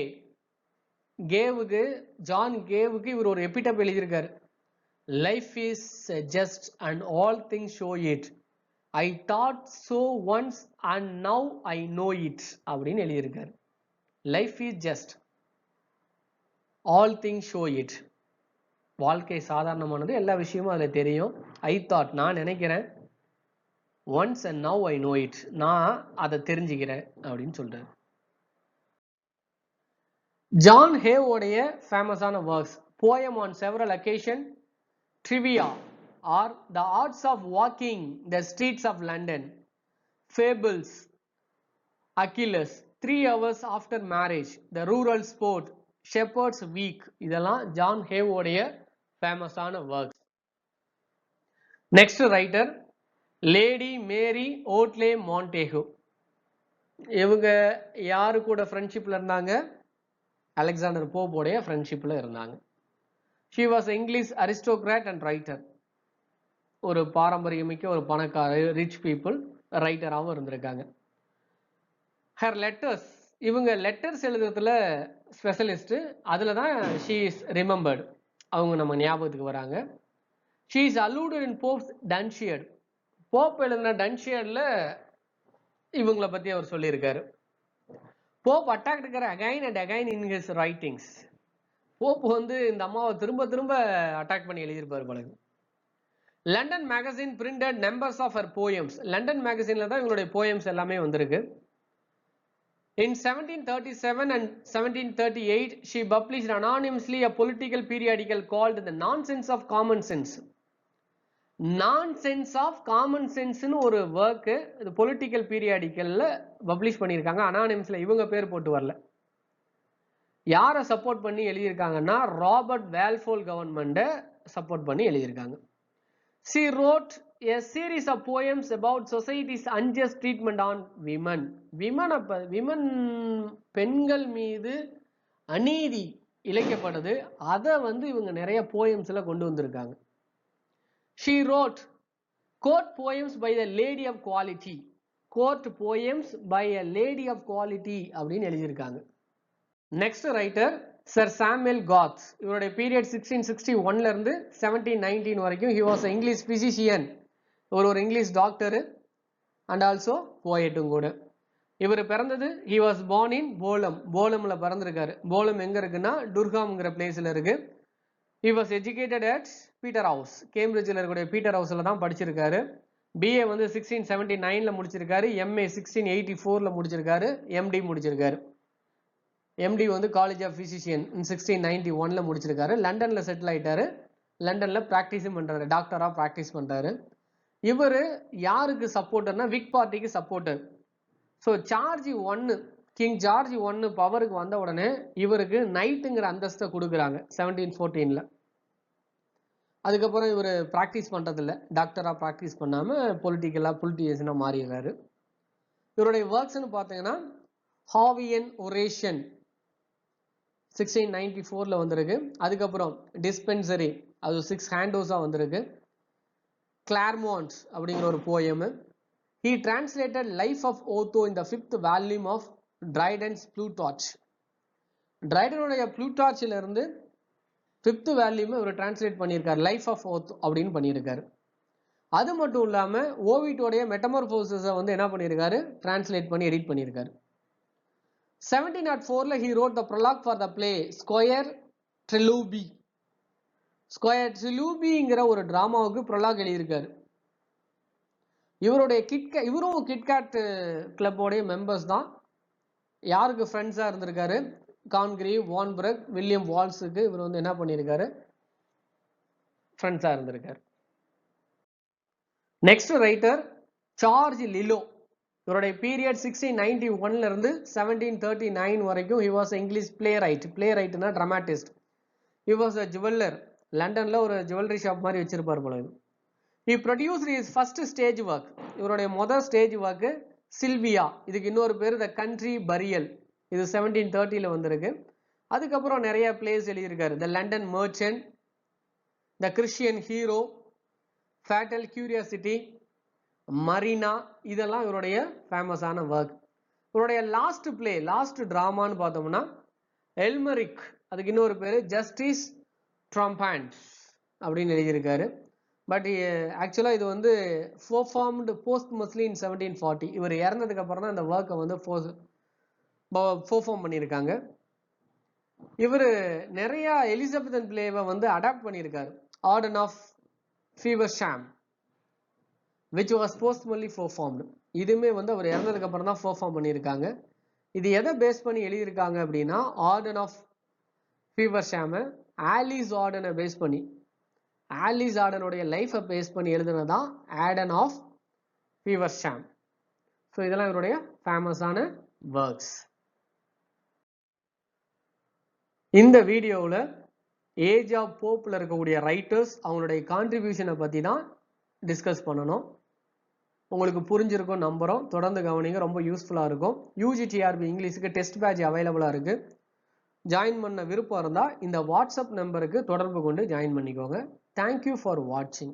John கேவுக்கு இவர் ஒரு எபிடப் எழுதியிருக்காரு. Life is jest and all things show it. I thought so once and now I know it அப்படின்னு எழுதியிருக்காரு. Life is jest all things show it. வாழ்க்கை சாதாரணமானது, எல்லா விஷயமும் அதுல தெரியும். ஐ தாட் நான் நினைக்கிறேன், once and now I know it நான் அதை தெரிஞ்சுக்கிறேன் அப்படின்னு சொல்றாரு. ஜான் ஹேவோடைய ஃபேமஸான works poem on several occasion, trivia or the arts of walking the streets of London, fables, Achilles, 3 hours after marriage, the rural sport, shepherd's week, இதெல்லாம் ஜான் ஹேவோடைய ஃபேமஸான works. Next writer lady Mary Wortley Montagu. இவங்க யாரு கூட ஃப்ரெண்ட்ஷிப்ல இருந்தாங்க? அலெக்சாண்டர் போப்போடைய ஃப்ரெண்ட்ஷிப்ல இருந்தாங்க. She was English aristocrat and writer. ஒரு பாரம்பரியமிக்க ஒரு பணக்கார ரிச் பீப்புள் ரைட்டராகவும் இருந்திருக்காங்க. ஹர் லெட்டர்ஸ், இவங்க லெட்டர்ஸ் எழுதுறதுல ஸ்பெஷலிஸ்ட். அதுல தான் ஷீ இஸ் ரிமெம்பர்டு, அவங்க நம்ம ஞாபகத்துக்கு வராங்க. She is alluded in Pope's Dunciad. Pope எழுதின டன்ஷியட்ல இவங்களை பத்தி அவர் சொல்லியிருக்காரு. Pope attacked again and again in his writings. Pope வந்து இந்த அம்மாவை திரும்ப திரும்ப அட்டாக் பண்ணி எழுதியிருப்பாரு பழகு. London magazine printed numbers of her poems. London மேகசின்ல தான் இவங்களுடைய போயம்ஸ் எல்லாமே வந்திருக்கு. In 1737 and 1738, she published anonymously a political periodical called The Nonsense of Common Sense. Nonsense of Common Sense னு ஒரு ஒர்க் இது பொலிட்டிக்கல் பீரியாடிக்கல்ல பப்ளிஷ் பண்ணியிருக்காங்க. அனானிமஸ்ல இவங்க பேர் போட்டு வரல. யாரை சப்போர்ட் பண்ணி எழுதியிருக்காங்கன்னா ராபர்ட் வால்ஃபோல் கவர்மெண்ட்டை சப்போர்ட் பண்ணி எழுதியிருக்காங்க. She wrote a series of poems about society's unjust treatment on women. Women பெண்கள் மீது அநீதி இழைக்கப்படுது, அதை வந்து இவங்க நிறைய போயம்ஸ்ல கொண்டு வந்திருக்காங்க. She wrote court poems by the lady of quality. court poems by a lady of quality அப்படின்னு எழுதியிருக்காங்க. நெக்ஸ்ட் ரைட்டர் சர் சாமுவேல் காத்ஸ். இவருடைய பீரியட் 1661ல இருந்து 1719 வரைக்கும். He was English physician. இவர் ஒரு இங்கிலீஷ் டாக்டர் அண்ட் ஆல்சோ போயட்டும் கூட. இவர் பிறந்தது he was born in Bolam. போலம்ல பிறந்திருக்காரு. போலம் எங்க இருக்குன்னா டுர்ஹாம்ங்கிற பிளேஸ்ல இருக்கு. He was educated at Peterhouse. கேம்பிரிட்ஜில் இருக்கக்கூடிய பீட்டர் ஹவுஸ்ல தான் படிச்சிருக்காரு. பிஏ வந்து 1679ல முடிச்சிருக்காரு. எம்ஏ 1684ல முடிச்சிருக்காரு. எம்டி முடிச்சிருக்காரு. எம்டி வந்து காலேஜ் ஆஃப் பிசிஷியன் 1691ல முடிச்சிருக்காரு. லண்டன்ல செட்டில் ஆயிட்டாரு. லண்டன்ல பிராக்டிஸும் பண்றாரு, டாக்டரா பிராக்டிஸ் பண்றாரு. இவர் யாருக்கு சப்போர்ட்டர்னா விக் பார்ட்டிக்கு சப்போர்ட்டர். ஸோ கிங் ஜார்ஜ் 1 பவருக்கு வந்த உடனே இவருக்கு நைட்டுங்கிற அந்தஸ்தை கொடுக்குறாங்க 1714ல. அதுக்கப்புறம் இவர் பிராக்டிஸ் பண்றதில்ல, டாக்டரா பிராக்டிஸ் பண்ணாம பொலிட்டிஷியனா மாறிடுறாரு. இவருடைய ஒர்க்ஸ்ன்னு பார்த்தீங்கன்னா ஹாவியன் ஒரேஷன் 1694ல வந்திருக்கு. அதுக்கப்புறம் டிஸ்பென்சரி, அது 6 ஹேண்டோஸா வந்திருக்கு. கிளார்மோன்ட் அப்படிங்கிற ஒரு poem. He translated Life of Otho in the 5th volume of Dryden's Plutarch. Drydenோடைய Plutarchல இருந்து 5th வால்யூம் இவர் டிரான்ஸ்லேட் பண்ணியிருக்காரு. லைஃப் ஆஃப் ஓத்தோ அப்படின்னு பண்ணியிருக்காரு. அது மட்டும் இல்லாம ஓவிட்டோடைய மெட்டமார்போசிஸை வந்து என்ன பண்ணியிருக்காரு, டிரான்ஸ்லேட் பண்ணி எடிட் பண்ணியிருக்காரு. 1704ல he wrote the prologue for the play Squire Trilby. Squire ட்ரிலூபிங்கிற ஒரு டிராமாவுக்கு ப்ரொலாக் எழுதியிருக்காரு. இவரும் கிட்கேட் கிளப்போடைய மெம்பர்ஸ் தான். யாருக்கு ஃப்ரெண்ட்ஸா இருந்திருக்காரு, கான்கிரீவ், வான்பர்க், வில்லியம் வால்ஸுக்கு இவர் வந்து என்ன பண்ணியிருக்காரு, ஃப்ரெண்ட்ஸா இருந்திருக்காரு. Next writer George Lillo. இவருடைய பீரியட் 1691ல இருந்து 1739 வரைக்கும். he was English playwrightனா dramaturg. he was a jeweler. லண்டன்ல ஒரு ஜுவல்லரி ஷாப் மாதிரி வச்சிருப்பார் போல. he produced his first stage work. இவருடைய முதல் ஸ்டேஜ் ஒர்க் சில்வியா, இதுக்கு இன்னொரு பேர் த கண்ட்ரி பரியல், இது 1730ல வந்திருக்கு. அதுக்கப்புறம் நிறைய பிளேஸ் எழுதியிருக்காரு. The London merchant, the Christian hero, fatal curiosity, Marina, இதெல்லாம் இவருடைய ஃபேமஸான ஒர்க். இவருடைய லாஸ்ட் பிளே, லாஸ்ட் டிராமான்னு பார்த்தோம்னா எல்மரிக், அதுக்கு இன்னொரு பேர் ஜஸ்டிஸ் ட்ரம்பாண்ட் அப்படின்னு எழுதியிருக்காரு. பட் ஆக்சுவலாக இது வந்து பெர்ஃபார்ம்டு போஸ்ட்மஸ்லி இன் 1740. இவர் இறந்ததுக்கு அப்புறம் தான் இந்த ஒர்க்கை வந்து பெர்ஃபார்ம் பண்ணியிருக்காங்க. இவர் நிறைய எலிசபெத்தன் பிளேவை வந்து அடாப்ட் பண்ணியிருக்காரு. Arden of Feversham which was posthumously performed, இதுவுமே வந்து அவர் இறந்ததுக்கு அப்புறம் தான் பெர்ஃபார்ம் பண்ணியிருக்காங்க. இது எதை பேஸ் பண்ணி எழுதியிருக்காங்க அப்படின்னா ஆர்டன் ஆஃப் ஃபீவர்ஷாமை ஆலிஸ் ஆர்டனை பேஸ் பண்ணி, ஆலிஸ் ஆர்டனுடைய லைஃபை பேஸ் பண்ணி எழுதுனதான் ஆர்டன் ஆஃப் ஃபீவர்ஷாம். ஸோ இதெல்லாம் இவருடைய ஃபேமஸான ஒர்க்ஸ். இந்த வீடியோவில் ஏஜ் ஆஃப் போப்பில் இருக்கக்கூடிய ரைட்டர்ஸ் அவங்களுடைய கான்ட்ரிபியூஷனை பற்றி தான் டிஸ்கஸ் பண்ணணும். உங்களுக்கு புரிஞ்சிருக்கும் நம்புகிறோம். தொடர்ந்து கவனிங்க, ரொம்ப யூஸ்ஃபுல்லாக இருக்கும். யூஜிடிஆர்பி இங்கிலீஷுக்கு டெஸ்ட் பேட்ச் அவைலபிளாக இருக்குது. ஜாயின் பண்ண விருப்பம் இருந்தால் இந்த வாட்ஸ்அப் நம்பருக்கு தொடர்பு கொண்டு ஜாயின் பண்ணிக்கோங்க. தேங்க்யூ ஃபார் வாட்சிங்.